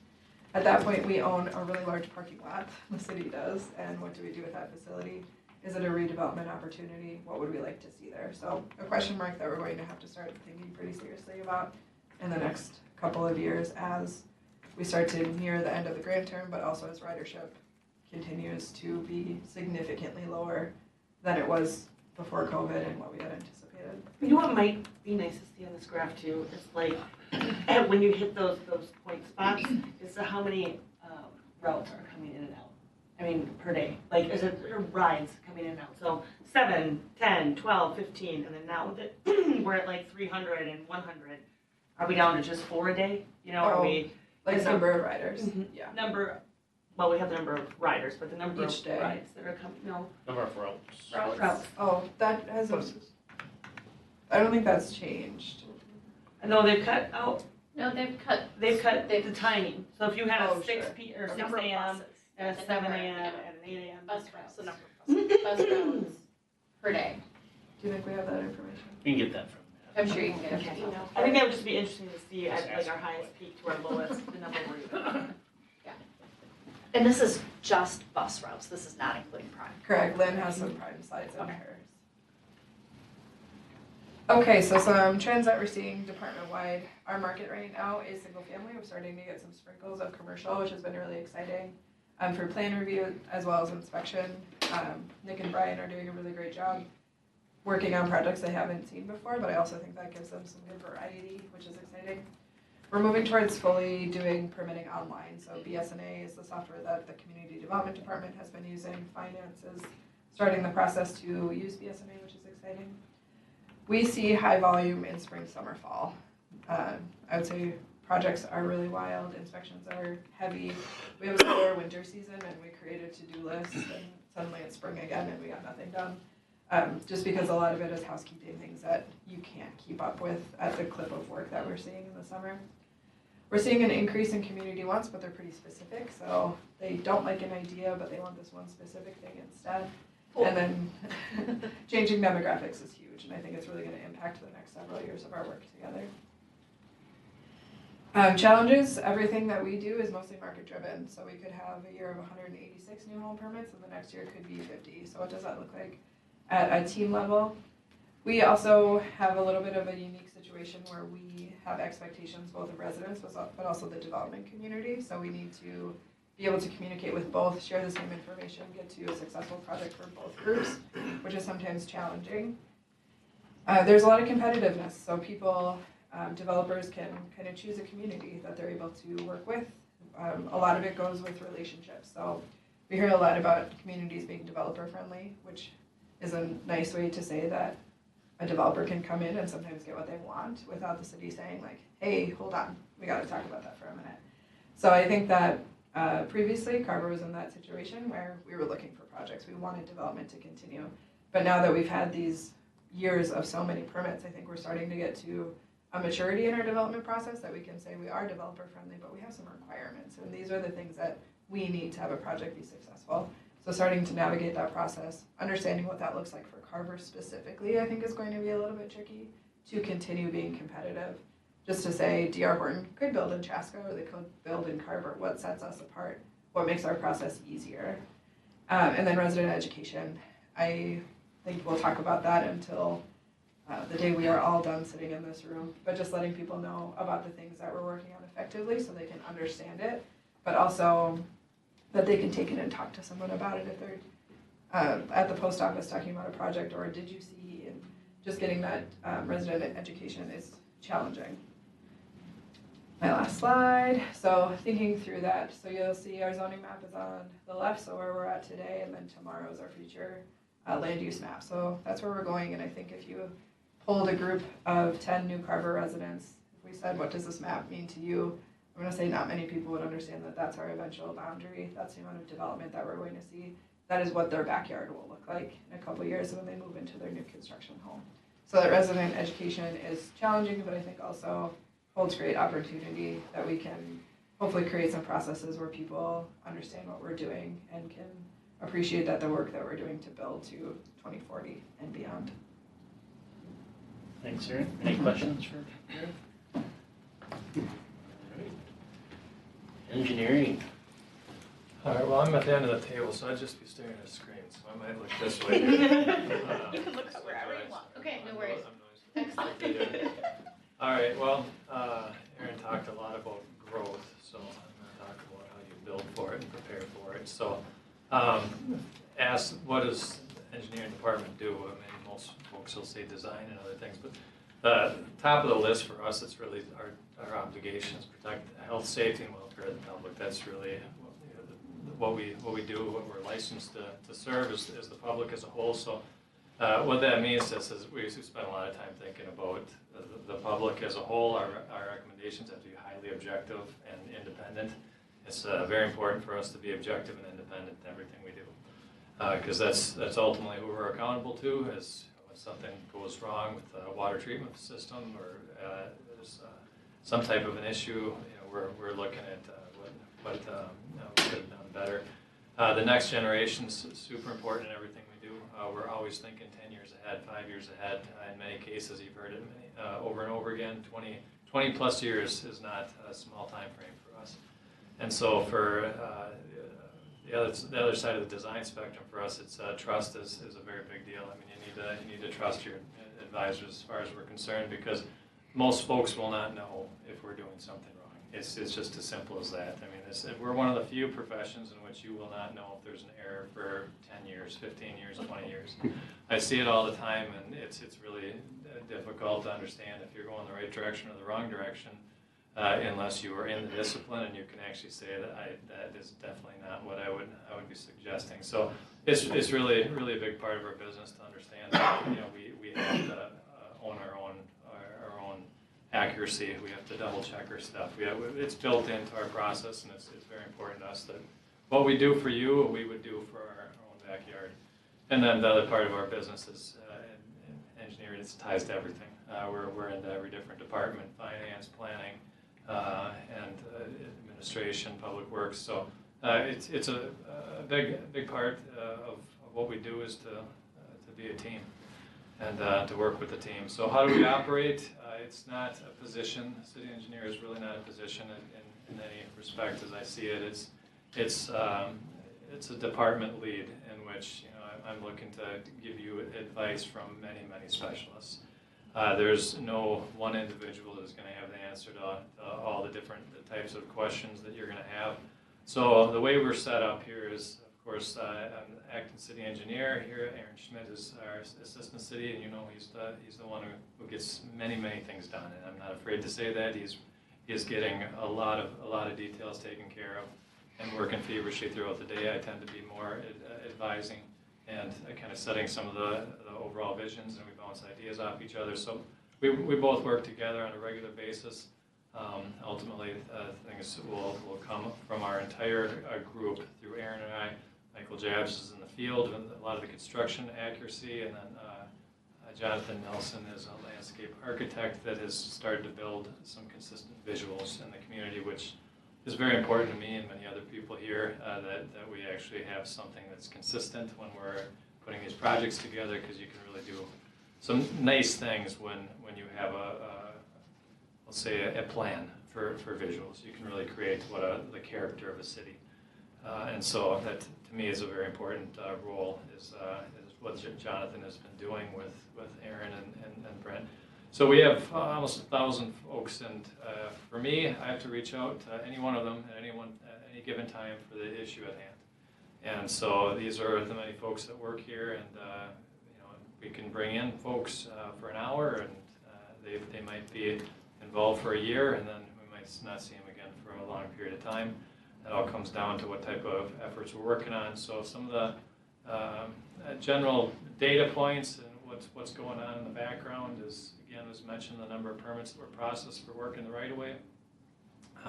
At that point, we own a really large parking lot, the city does, and what do we do with that facility? Is it a redevelopment opportunity? What would we like to see there? So a question mark that we're going to have to start thinking pretty seriously about in the next couple of years as we start to near the end of the grant term, but also as ridership continues to be significantly lower than it was before COVID and what we had anticipated. You know what might be nice to see on this graph too, is like, when you hit those point spots, is how many routes are coming in and out. I mean, per day, like, is it rides coming in and out? So 7, 10, 12, 15, and then now with it, we're at like 300 and 100. Are we down to just 4 a day? You know, are we? Like Is number of riders, Mhm. yeah. Well, we have the number of riders, but the number Each of day. rides that are coming, no, Number of routes. routes. Oh, that hasn't, I don't think that's changed. No, they've cut out, No, they've cut. the timing. So if you had Oh, a 6 sure. p or The 6 number of a.m. buses. and a The 7 number, a.m. yeah. and an 8 a.m. Bus That's the routes. number of buses. Bus routes per day. Do you think we have that information? You can get that from I'm sure you can get Okay. an email. I think that would just be interesting to see Just at like our ask. highest peak to our lowest, the number we're And this is just bus routes, this is not including Prime. Correct, Lynn has some prime slides in hers. Okay, so some trends that we're seeing department-wide. Our market right now is single family. We're starting to get some sprinkles of commercial, which has been really exciting. For plan review as well as inspection, Nick and Brian are doing a really great job working on projects they haven't seen before, but I also think that gives them some good variety, which is exciting. We're moving towards fully doing permitting online, so BSNA is the software that the Community Development Department has been using. Finance is starting the process to use BSNA, which is exciting. We see high volume in spring, summer, fall. I would say projects are really wild, inspections are heavy. We have a slower winter season and we created to-do lists and suddenly it's spring again and we got nothing done. Just because a lot of it is housekeeping things that you can't keep up with at the clip of work that we're seeing in the summer. We're seeing an increase in community wants, but they're pretty specific. So they don't like an idea, but they want this one specific thing instead. Cool. And then changing demographics is huge, and I think it's really going to impact the next several years of our work together. Challenges, everything that we do is mostly market driven. So we could have a year of 186 new home permits, and the next year could be 50. So what does that look like at a team level? We also have a little bit of a unique situation where we have expectations both of residents but also the development community. So we need to be able to communicate with both, share the same information, get to a successful project for both groups, which is sometimes challenging. There's a lot of competitiveness, so people, developers can kind of choose a community that they're able to work with. A lot of it goes with relationships, so we hear a lot about communities being developer friendly, which is a nice way to say that a developer can come in and sometimes get what they want without the city saying like, hey, hold on, we gotta talk about that for a minute. So I think that previously, Carver was in that situation where we were looking for projects. We wanted development to continue. But now that we've had these years of so many permits, I think we're starting to get to a maturity in our development process that we can say we are developer friendly, but we have some requirements. And these are the things that we need to have a project be successful. So starting to navigate that process, understanding what that looks like for Carver specifically, I think is going to be a little bit tricky to continue being competitive. Just to say D.R. Horton could build in Chaska or they could build in Carver. What sets us apart? What makes our process easier? And then resident education. I think we'll talk about that until the day we are all done sitting in this room. But just letting people know about the things that we're working on effectively so they can understand it, but also that they can take it and talk to someone about it if they're at the post office talking about a project or did you see, and just getting that resident education is challenging. My last slide. So thinking through that, so you'll see our zoning map is on the left, so where we're at today, and then tomorrow is our future land use map. So that's where we're going, and I think if you polled a group of 10 new Carver residents, if we said, what does this map mean to you? I'm gonna say not many people would understand that that's our eventual boundary. That's the amount of development that we're going to see. That is what their backyard will look like in a couple years when they move into their new construction home. So that resident education is challenging, but I think also holds great opportunity that we can hopefully create some processes where people understand what we're doing and can appreciate that the work that we're doing to build to 2040 and beyond. Thanks, Erin. Any questions for Erin? Engineering. All right, well, I'm at the end of the table, so I'd just be staring at a screen, so I might look this way. You can look wherever you want. Okay, no worries. I'm Excellent. All right, well, Erin talked a lot about growth, so I'm gonna talk about how you build for it and prepare for it. So, ask, what does the engineering department do? I mean, most folks will say design and other things, but the top of the list for us, it's really our obligations, protect health, safety, and welfare of the public. That's really what we do, what we're licensed to serve is the public as a whole. So what that means is we spend a lot of time thinking about the public as a whole. Our recommendations have to be highly objective and independent. It's very important for us to be objective and independent in everything we do, because that's ultimately who we're accountable to. Is when something goes wrong with the water treatment system or there's some type of an issue, we're looking at what we could have done better. The next generation is super important in everything we do. We're always thinking 10 years ahead, 5 years ahead. In many cases, you've heard it over and over again. 20 plus years is not a small time frame for us. And so for the other side of the design spectrum for us, it's trust is a very big deal. I mean, you need to trust your advisors as far as we're concerned, because most folks will not know if we're doing something wrong. It's just as simple as that. I mean, we're one of the few professions in which you will not know if there's an error for 10 years, 15 years, 20 years. I see it all the time, and it's really difficult to understand if you're going the right direction or the wrong direction, unless you are in the discipline and you can actually say that is definitely not what I would be suggesting. So it's really a big part of our business to understand that we have to own our own accuracy. We have to double check our stuff. It's built into our process, and it's very important to us that what we do for you, we would do for our own backyard. And then the other part of our business is engineering. It ties to everything. We're into every different department: finance, planning, and administration, public works. So it's a big part of what we do is to be a team and to work with the team. So how do we operate? It's not a position. City engineer is really not a position in any respect as I see it. It's a department lead in which I'm looking to give you advice from many specialists. There's no one individual that's going to have the answer to all the different types of questions that you're going to have. So the way we're set up here is, of course, I'm the acting city engineer here. Aaron Schmidt is our assistant city, and he's the one who gets many things done. And I'm not afraid to say that he's getting a lot of details taken care of and working feverishly throughout the day. I tend to be more advising and kind of setting some of the overall visions, and we bounce ideas off each other. So we both work together on a regular basis. Ultimately, things will come from our entire group through Aaron and I. Michael Jabs is in the field with a lot of the construction accuracy, and then Jonathan Nelson is a landscape architect that has started to build some consistent visuals in the community, which is very important to me and many other people here, that we actually have something that's consistent when we're putting these projects together, because you can really do some nice things when you have let's say a plan for visuals. You can really create the character of a city. And so that to me is a very important role, is what Jonathan has been doing with Aaron and Brent. So we have almost 1,000 folks, and for me, I have to reach out to any one of them at any given time for the issue at hand. And so these are the many folks that work here, and we can bring in folks for an hour, and they might be involved for a year, and then we might not see them again for a long period of time. It all comes down to what type of efforts we're working on. So some of the general data points and what's going on in the background is, again, as mentioned, the number of permits that were processed for work in the right-of-way.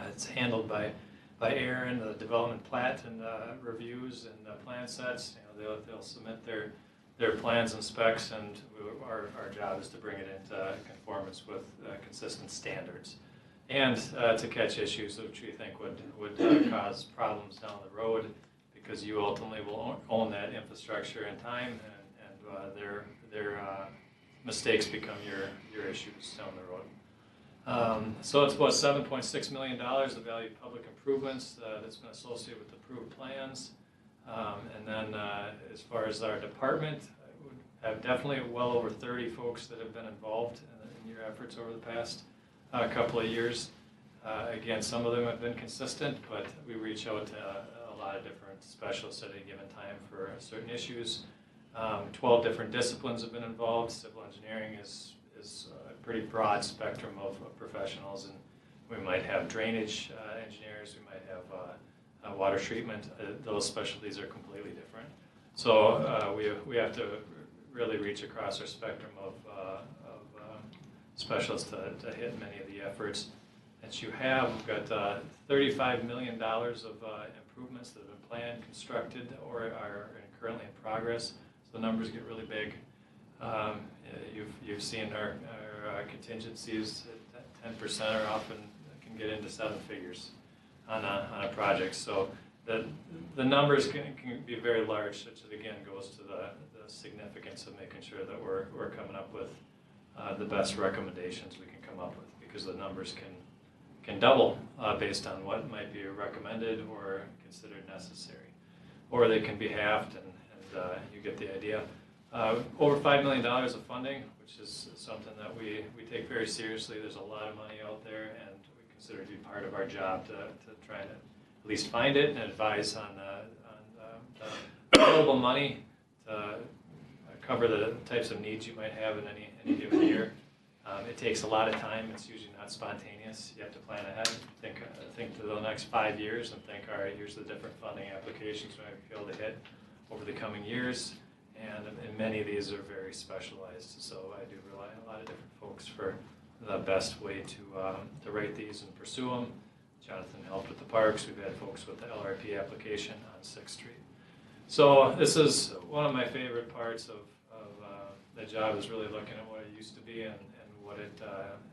It's handled by Aaron, the development plat and reviews and plan sets. They'll submit their their plans and specs, and our job is to bring it into conformance with consistent standards. And to catch issues which we think would cause problems down the road, because you ultimately will own that infrastructure in time, and their mistakes become your issues down the road. So it's about $7.6 million of value of public improvements that's been associated with approved plans. And then as far as our department, I would have definitely well over 30 folks that have been involved in your efforts over the past couple of years. Again, some of them have been consistent, but we reach out to a lot of different specialists at any given time for certain issues. 12 different disciplines have been involved. Civil engineering is a pretty broad spectrum of professionals, and we might have drainage engineers, we might have water treatment. Those specialties are completely different. So we have to really reach across our spectrum of specialists to hit many of the efforts that you have. We've got $35 million of improvements that have been planned, constructed, or are currently in progress. So the numbers get really big. You've seen our contingencies at 10% are often can get into 7 figures on a project. So the numbers can be very large, which again goes to the significance of making sure that we're coming up with the best recommendations we can come up with, because the numbers can double based on what might be recommended or considered necessary, or they can be halved, and you get the idea. Over $5 million of funding, which is something that we take very seriously. There's a lot of money out there, and we consider it to be part of our job to try to at least find it and advise on available money to cover the types of needs you might have in any given year. It takes a lot of time. It's usually not spontaneous. You have to plan ahead, think to the next 5 years, and think, all right, here's the different funding applications we might be able to hit over the coming years. And many of these are very specialized. So I do rely on a lot of different folks for the best way to rate these and pursue them. Jonathan helped with the parks. We've had folks with the LRP application on 6th Street. So this is one of my favorite parts of the job, is really looking at what it used to be and what it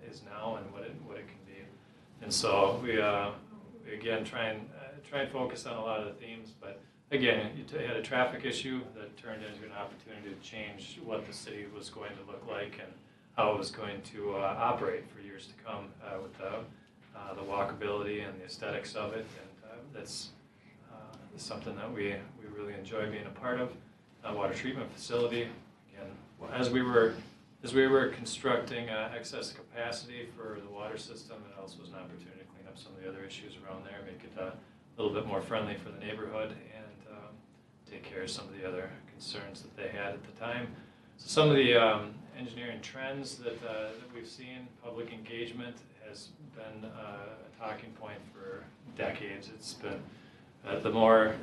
is now and what it can be. And so we again try and focus on a lot of the themes, but again, you had a traffic issue that turned into an opportunity to change what the city was going to look like and how it was going to operate for years to come with the walkability and the aesthetics of it, and that's something that we really enjoy being a part of. Water treatment facility, again, as we were constructing excess capacity for the water system, it also was an opportunity to clean up some of the other issues around there, make it a little bit more friendly for the neighborhood, and take care of some of the other concerns that they had at the time. So some of the engineering trends that we've seen, public engagement has been a talking point for decades. It's been the more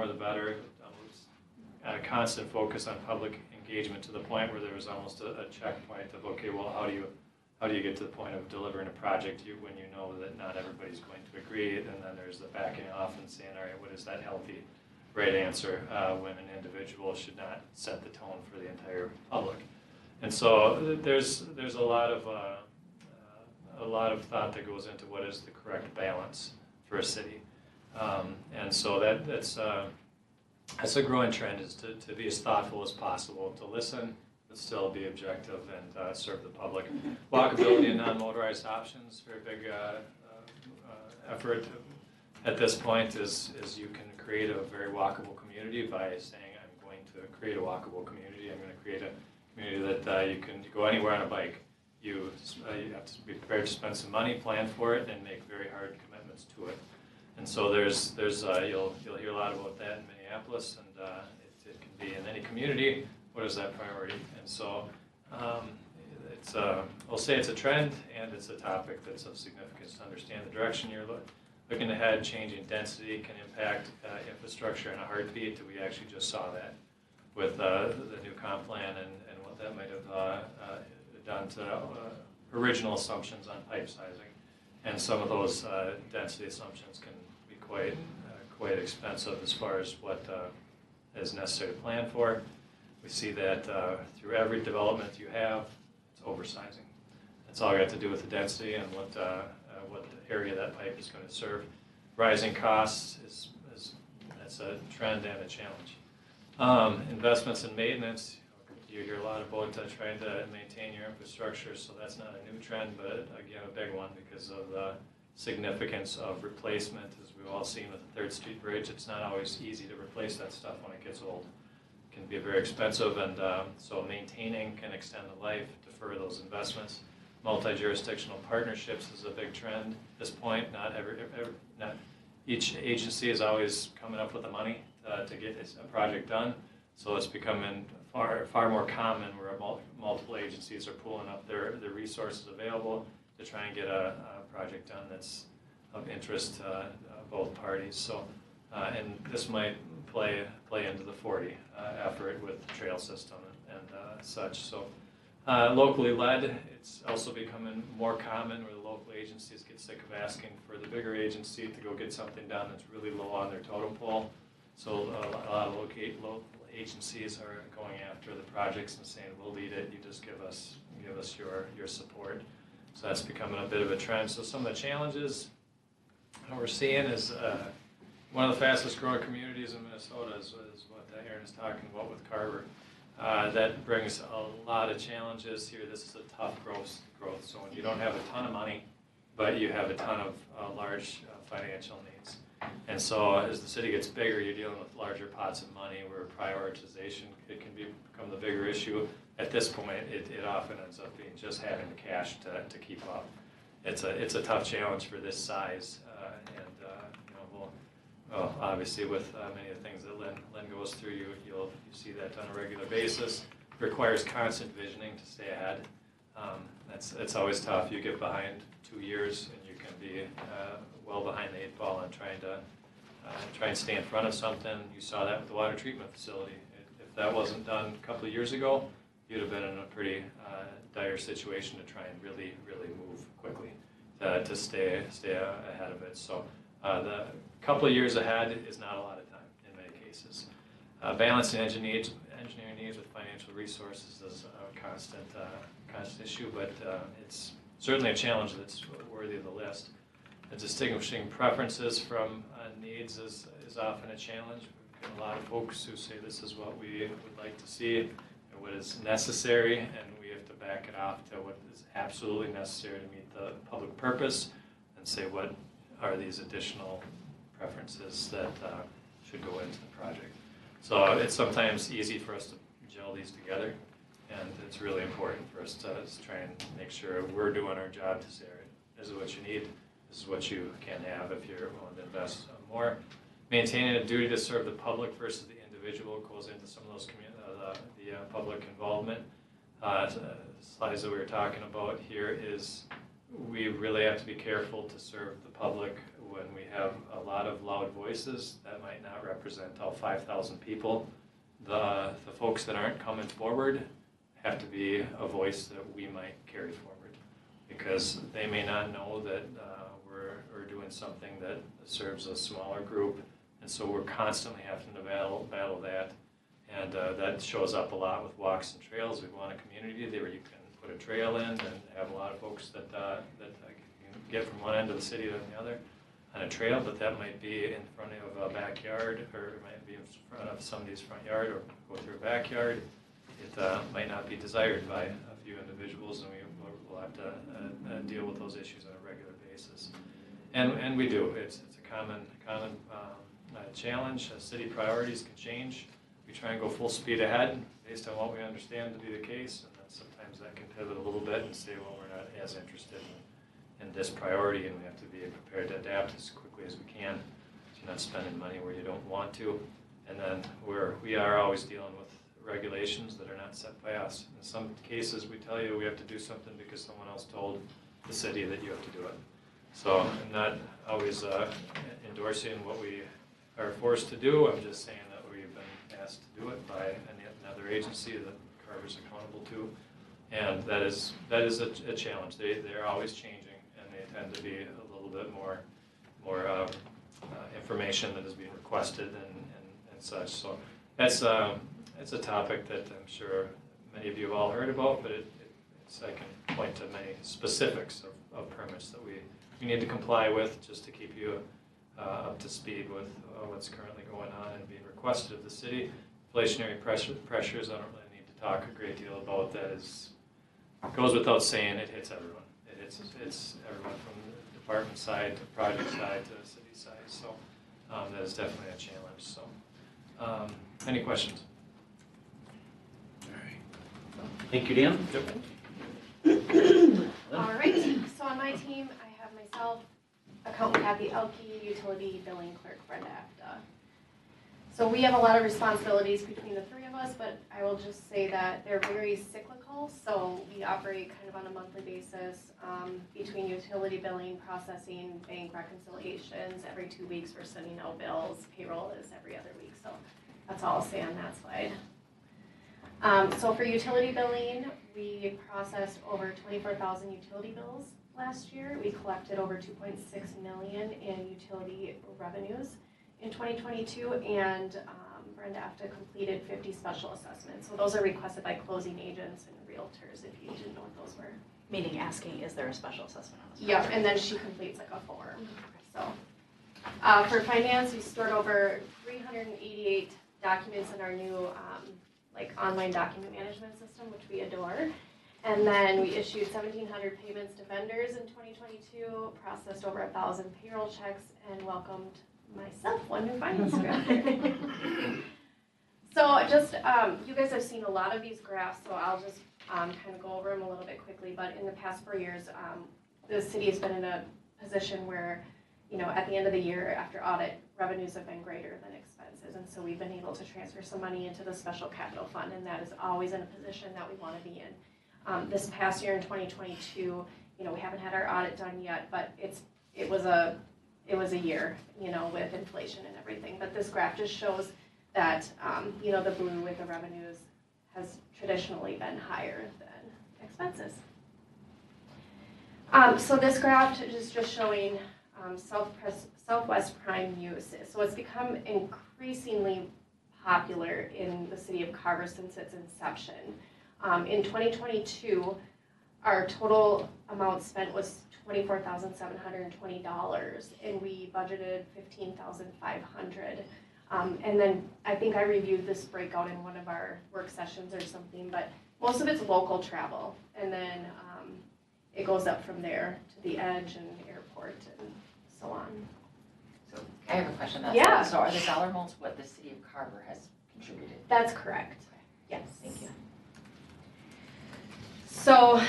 the better. A constant focus on public engagement, to the point where there was almost a checkpoint of, okay, well, how do you get to the point of delivering a project when you know that not everybody's going to agree, and then there's the backing off and saying, all right, what is that healthy right answer when an individual should not set the tone for the entire public. And so there's a lot of thought that goes into what is the correct balance for a city, and so that's a growing trend, is to be as thoughtful as possible, to listen but still be objective and serve the public. Walkability and non-motorized options, very big effort at this point is you can create a very walkable community by saying, I'm going to create a walkable community. I'm going to create a community that you can go anywhere on a bike. You have to be prepared to spend some money, plan for it, and make very hard commitments to it. And so there's you'll hear a lot about that in Minneapolis, and it can be in any community. What is that priority? And so I'll say it's a trend, and it's a topic that's of significance to understand the direction you're looking ahead. Changing density can impact infrastructure in a heartbeat. We actually just saw that with the new comp plan and what that might have done to original assumptions on pipe sizing. And some of those density assumptions can be quite expensive as far as what is necessary to plan for. We see that through every development you have, it's oversizing. It's all got to do with the density and what area that pipe is going to serve. Rising costs that's a trend and a challenge. Investments in maintenance, you hear a lot about trying to maintain your infrastructure, so that's not a new trend, but again, a big one because of the significance of replacement. As we've all seen with the 3rd Street Bridge, it's not always easy to replace that stuff when it gets old. It can be very expensive, and so maintaining can extend the life, defer those investments. Multi-jurisdictional partnerships is a big trend at this point. Not each agency is always coming up with the money to get a project done, so it's becoming far more common where multiple agencies are pooling up their resources available to try and get a project done that's of interest to both parties. So, and this might play into the 40 effort with the trail system and such. So, locally led, it's also becoming more common where the local agencies get sick of asking for the bigger agency to go get something done that's really low on their totem pole. So a lot of local agencies are going after the projects and saying, we'll lead it, you just give us your support. So that's becoming a bit of a trend. So some of the challenges that we're seeing is one of the fastest growing communities in Minnesota is what Aaron is talking about with Carver. That brings a lot of challenges here. This is a tough growth. So when you don't have a ton of money, but you have a ton of large financial needs. And so as the city gets bigger, you're dealing with larger pots of money where prioritization, it can become the bigger issue. At this point, it often ends up being just having the cash to keep up. It's a tough challenge for this size, well, obviously with many of the things that Lynn goes through, you see that on a regular basis. It requires constant visioning to stay ahead. It's always tough. You get behind 2 years and you can be well behind the 8 ball and try and stay in front of something. You saw that with the water treatment facility. If that wasn't done a couple of years ago, you'd have been in a pretty dire situation to try and really move quickly to stay ahead of it. So the couple of years ahead is not a lot of time in many cases. Balancing engineering needs with financial resources is a constant issue, but it's certainly a challenge that's worthy of the list. And distinguishing preferences from needs is often a challenge. We've got a lot of folks who say this is what we would like to see and what is necessary, and we have to back it off to what is absolutely necessary to meet the public purpose and say what are these additional preferences that should go into the project. So it's sometimes easy for us to gel these together, and it's really important for us to try and make sure we're doing our job to say, all right, this is what you need, this is what you can have if you're willing to invest more. Maintaining a duty to serve the public versus the individual goes into some of those the public involvement. Slides that we were talking about here is we really have to be careful to serve the public when we have a lot of loud voices that might not represent all 5,000 people. The folks that aren't coming forward have to be a voice that we might carry forward because they may not know that we're doing something that serves a smaller group, and so we're constantly having to battle that, and that shows up a lot with walks and trails. We want a community where you can put a trail in and have a lot of folks that get from one end of the city to the other on a trail, but that might be in front of a backyard, or it might be in front of somebody's front yard, or go through a backyard. It might not be desired by a few individuals, and we'll have to deal with those issues on a regular basis. And we do. It's a common challenge. City priorities can change. We try and go full speed ahead based on what we understand to be the case, and then sometimes that can pivot a little bit and say, well, we're not as interested in this priority, and we have to be prepared to adapt as quickly as we can. So you're not spending money where you don't want to. And then we are always dealing with regulations that are not set by us. In some cases, we tell you we have to do something because someone else told the city that you have to do it. So I'm not always endorsing what we are forced to do. I'm just saying that we've been asked to do it by another agency that Carver's accountable to. And that is a challenge. They're always changing, and they tend to be a little bit more information that is being requested and such. So It's a topic that I'm sure many of you have all heard about, but I can point to many specifics of permits that we need to comply with just to keep you up to speed with what's currently going on and being requested of the city. Inflationary pressures, I don't really need to talk a great deal about that. Goes without saying, it hits everyone. It's everyone from the department side to project side to the city side. So that is definitely a challenge. So any questions? All right. Thank you, Dan. All right, so on my team, I have myself, accountant Kathy Elke, utility billing clerk Brenda Afta. So we have a lot of responsibilities between the three of us, but I will just say that they're very cyclical. So we operate kind of on a monthly basis between utility billing, processing, bank reconciliations. Every 2 weeks we're sending out bills. Payroll is every other week. So that's all I'll say on that slide. So for utility billing, we processed over 24,000 utility bills last year. We collected over 2.6 million in utility revenues in 2022, and Brenda Afta completed 50 special assessments. So those are requested by closing agents and realtors, if you didn't know what those were. Meaning asking, is there a special assessment on this? Yep, and then she completes like a form. So for finance, we stored over 388 documents in our new like online document management system, which we adore. And then we issued 1,700 payments to vendors in 2022, processed over 1,000 payroll checks, and welcomed myself one new finance director. So just, you guys have seen a lot of these graphs, so I'll just kind of go over them a little bit quickly. But in the past 4 years, the city has been in a position where, you know, at the end of the year after audit, revenues have been greater than expenses. And so we've been able to transfer some money into the special capital fund, and that is always in a position that we want to be in. This past year in 2022, you know, we haven't had our audit done yet, but it was a year, you know, with inflation and everything. But this graph just shows that, you know, the blue with the revenues has traditionally been higher than expenses. So this graph is just showing Southwest Prime use. So it's become increasingly popular in the city of Carver since its inception. In 2022, our total amount spent was $24,720, and we budgeted $15,500. And then I think I reviewed this breakout in one of our work sessions or something, but most of it's local travel, and then it goes up from there to the Edge and airport and so on. So I have a question. Yeah. So are the dollar amounts what the city of Carver has contributed? That's correct. Yes. Thank you. So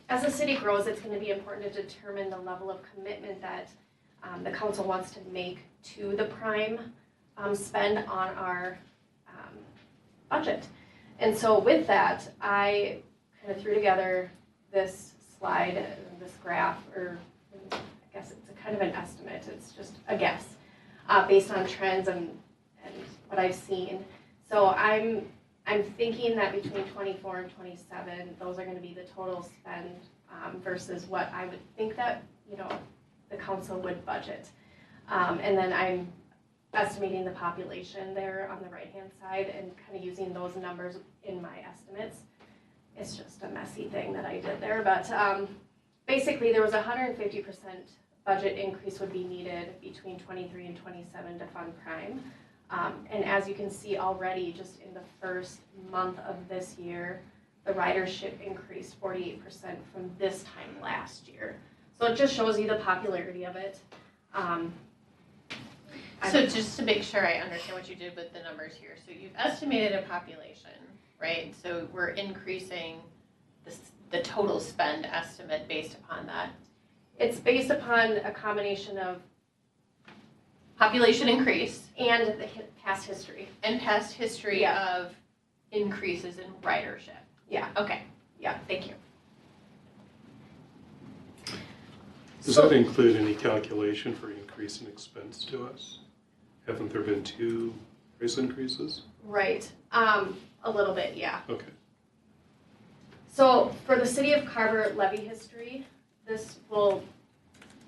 as the city grows, it's going to be important to determine the level of commitment that the council wants to make to the prime spend on our budget. And so with that, I kind of threw together this slide, this graph, or I guess it's a kind of an estimate. It's just a guess based on trends and what I've seen. So I'm thinking that between 24 and 27, those are going to be the total spend versus what I would think that, you know, the council would budget. And then I'm estimating the population there on the right-hand side and kind of using those numbers in my estimates. It's just a messy thing that I did there, but basically there was a 150% budget increase would be needed between 23 and 27 to fund prime. And as you can see already, just in the first month of this year, the ridership increased 48% from this time last year. So it just shows you the popularity of it. So just to make sure I understand what you did with the numbers here. So you've estimated a population, right? So we're increasing the total spend estimate based upon that. It's based upon a combination of population increase and the past history. And past history of increases in ridership. Yeah. Okay. Yeah, thank you. Does that include any calculation for increase in expense to us? Haven't there been 2 price increases? Right. A little bit, yeah. Okay. So for the city of Carver levy history, this will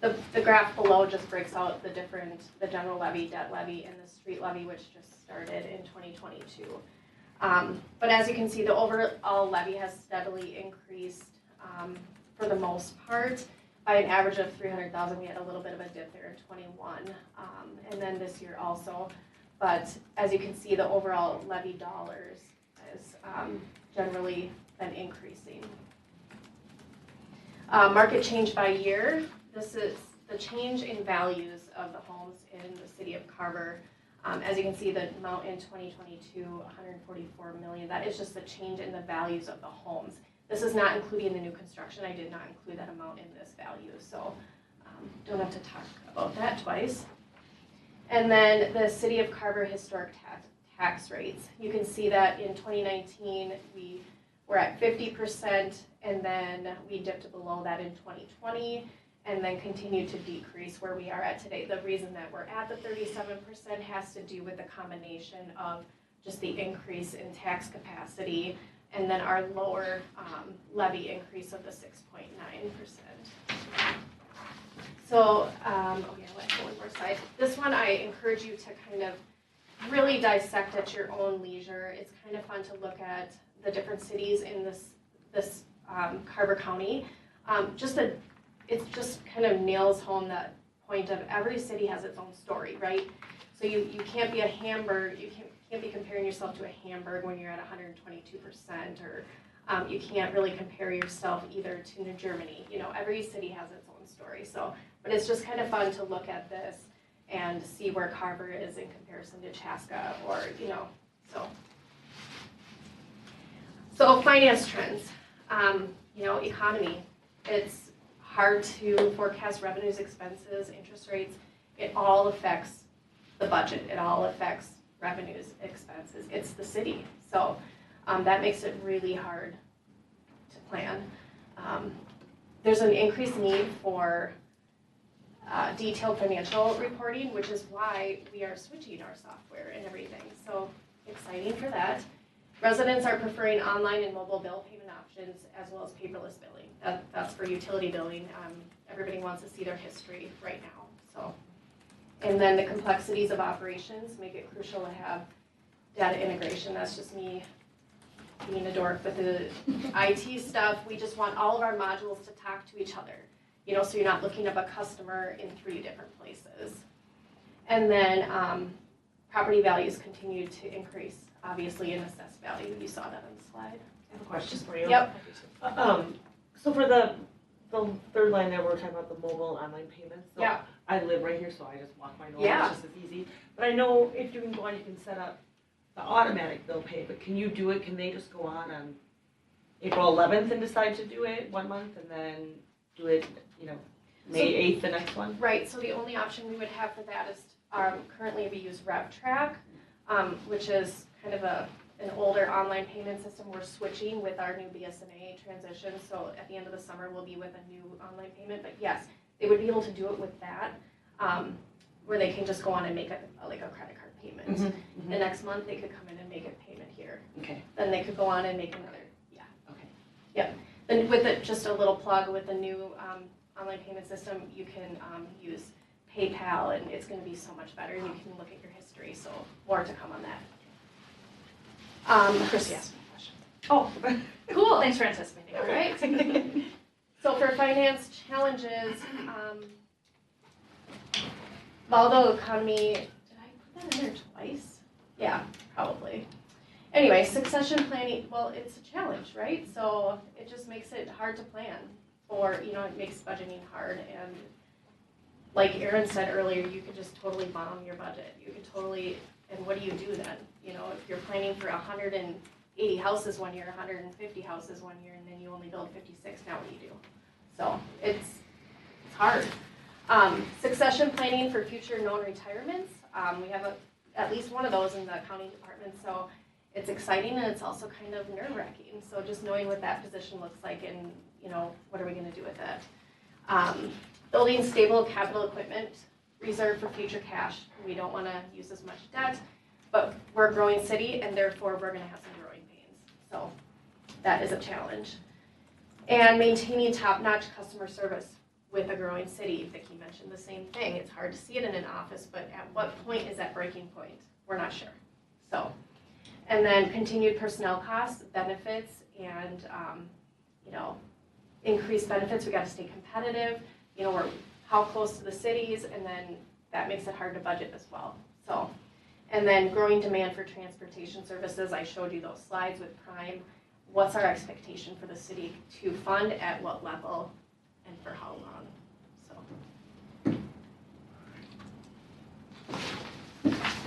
The graph below just breaks out the general levy, debt levy, and the street levy, which just started in 2022. But as you can see, the overall levy has steadily increased for the most part by an average of 300,000. We had a little bit of a dip there in 21, and then this year also. But as you can see, the overall levy dollars has generally been increasing. Market change by year. This is the change in values of the homes in the city of Carver. As you can see, the amount in 2022, 144 million, that is just the change in the values of the homes. This is not including the new construction. I did not include that amount in this value, so don't have to talk about that twice. And then the city of Carver historic tax rates. You can see that in 2019, we were at 50%, and then we dipped below that in 2020, and then continued to decrease where we are at today. The reason that we're at the 37% has to do with the combination of just the increase in tax capacity and then our lower levy increase of the 6.9%. So, okay, let's go one more slide. This one I encourage you to kind of really dissect at your own leisure. It's kind of fun to look at the different cities in this Carver County. It just kind of nails home that point of every city has its own story, right? So you can't be a Hamburg, you can't be comparing yourself to a Hamburg when you're at 122%, or you can't really compare yourself either to New Germany. You know, every city has its own story. So, but it's just kind of fun to look at this and see where Carver is in comparison to Chaska, or, you know, so. So finance trends, you know, economy, it's hard to forecast revenues, expenses, interest rates. It all affects the budget. It all affects revenues, expenses. It's the city. So that makes it really hard to plan. There's an increased need for detailed financial reporting, which is why we are switching our software and everything. So exciting for that. Residents are preferring online and mobile bill payment options as well as paperless billing. That's for utility billing. Everybody wants to see their history right now. So, and then the complexities of operations make it crucial to have data integration. That's just me being a dork with the IT stuff. We just want all of our modules to talk to each other. You know, so you're not looking up a customer in 3 different places. And then property values continue to increase, obviously, in assessed value. You saw that on the slide. I have a question for you. Yep. So for the third line there, we're talking about the mobile online payments. So Yeah. I live right here, so I just walk my door. Yeah. It's just as easy. But I know if you can go on, you can set up the automatic bill pay. But can you do it? Can they just go on April 11th and decide to do it 1 month, and then do it, you know, May 8th the next one? Right. So the only option we would have for that is currently we use RevTrack, which is kind of an older online payment system. We're switching with our new BSNA transition, so at the end of the summer we'll be with a new online payment. But yes, they would be able to do it with that, where they can just go on and make like a credit card payment. Mm-hmm, mm-hmm. The next month they could come in and make a payment here. Okay. Then they could go on and make another. Yeah. Okay. Yep. Then with it, just a little plug with the new online payment system, you can use PayPal, and it's going to be so much better. And you can look at your history. So more to come on that. Chrissy asked me a question. Oh, cool. Thanks for anticipating. All right. So for finance challenges, although economy, did I put that in there twice? Yeah, probably. Anyway, succession planning, well, it's a challenge, right? So it just makes it hard to plan, or, you know, it makes budgeting hard. And like Erin said earlier, you could just totally bomb your budget. You could totally, and what do you do then? You know, if you're planning for 180 houses one year, 150 houses one year, and then you only build 56, now what do you do? So it's hard. Succession planning for future known retirements. We have at least one of those in the accounting department, so it's exciting, and it's also kind of nerve-wracking. So just knowing what that position looks like, and, you know, what are we going to do with it? Building stable capital equipment reserve for future cash. We don't want to use as much debt, but we're a growing city, and therefore we're going to have some growing pains. So that is a challenge. And maintaining top-notch customer service. with a growing city. Vicky mentioned the same thing. It's hard to see it in an office, but at what point is that breaking point? We're not sure. So, and then continued personnel costs, benefits, and increased benefits. We got to stay competitive. We're how close to the cities, and then that makes it hard to budget as well. So, and then growing demand for transportation services. I showed you those slides with Prime. What's our expectation for the city to fund at what level and for how long? So.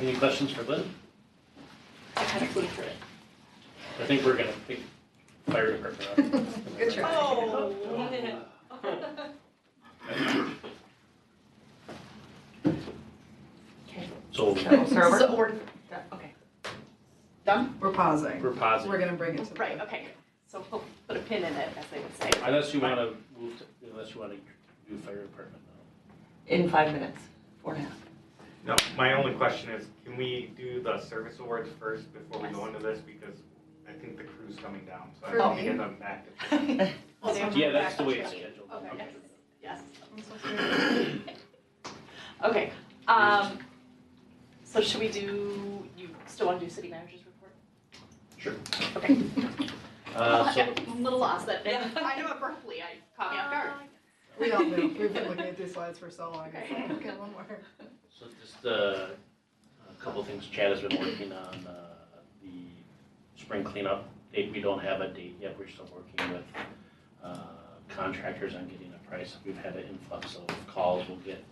Any questions for Lynn? I kind of flew through it. I think we're gonna pick fire department up. Good try. Oh. So So we're, okay. Done? We're pausing. we're positive. We're gonna bring it to the. Right, okay. So we'll put a pin in it, as they would say. Unless you wanna do fire department now. In 5 minutes, 4.5. No, my only question is, can we do the service awards first before we go into this? Because I think the crew's coming down, so I want to get them back to. Well, they have to Yeah, go that's back the way to it's training. scheduled. Okay, yes. I'm so sorry. Okay, so should we do, you still want to do city manager's report? Sure. Okay. So, I'm a little lost that, I know abruptly, I caught me off guard. We all know, we've been looking at these slides for so long, it's like, okay, one more. so just a couple things. Chad has been working on the spring cleanup date. We don't have a date yet. We're still working with contractors on getting a price. We've had an influx of calls. We'll get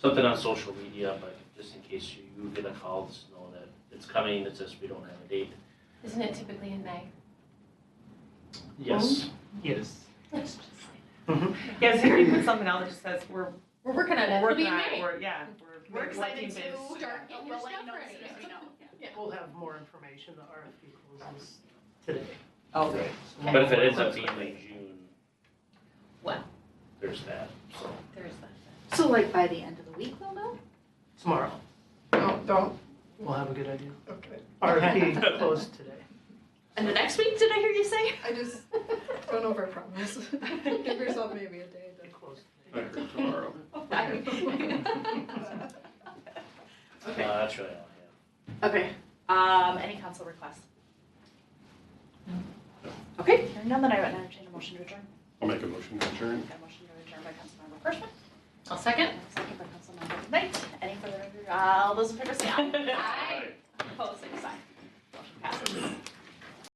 something on social media, but just in case you get a call, just know that it's coming. It's just we don't have a date. Isn't it typically in May? Yes. Yes. Yeah, so you put something out that just says we're We're working on it. we're working It'll on be it, May. We're excited working to bids. start Get getting your your stuff stuff ready. ready. Yeah. We'll have more information. The RFP closes today. Oh, But if it ends up being in June, Well, there's that. So there's that. So like by the end of the week we'll know? Tomorrow, No, don't, we'll have a good idea. okay. RFP closed today. And the next week, did I hear you say? I just, don't overpromise. Give yourself maybe a day to. Closed I today. heard tomorrow. Okay. that's really all I have. Okay, any council requests? Okay, hearing none, then I would entertain a motion to adjourn. I'll make a motion to adjourn. Got a motion to adjourn by Councilmember Hirschman, I'll second. and a second by Councilmember Knight. Any further, all those in favor say aye. Aye. Opposed, same sign.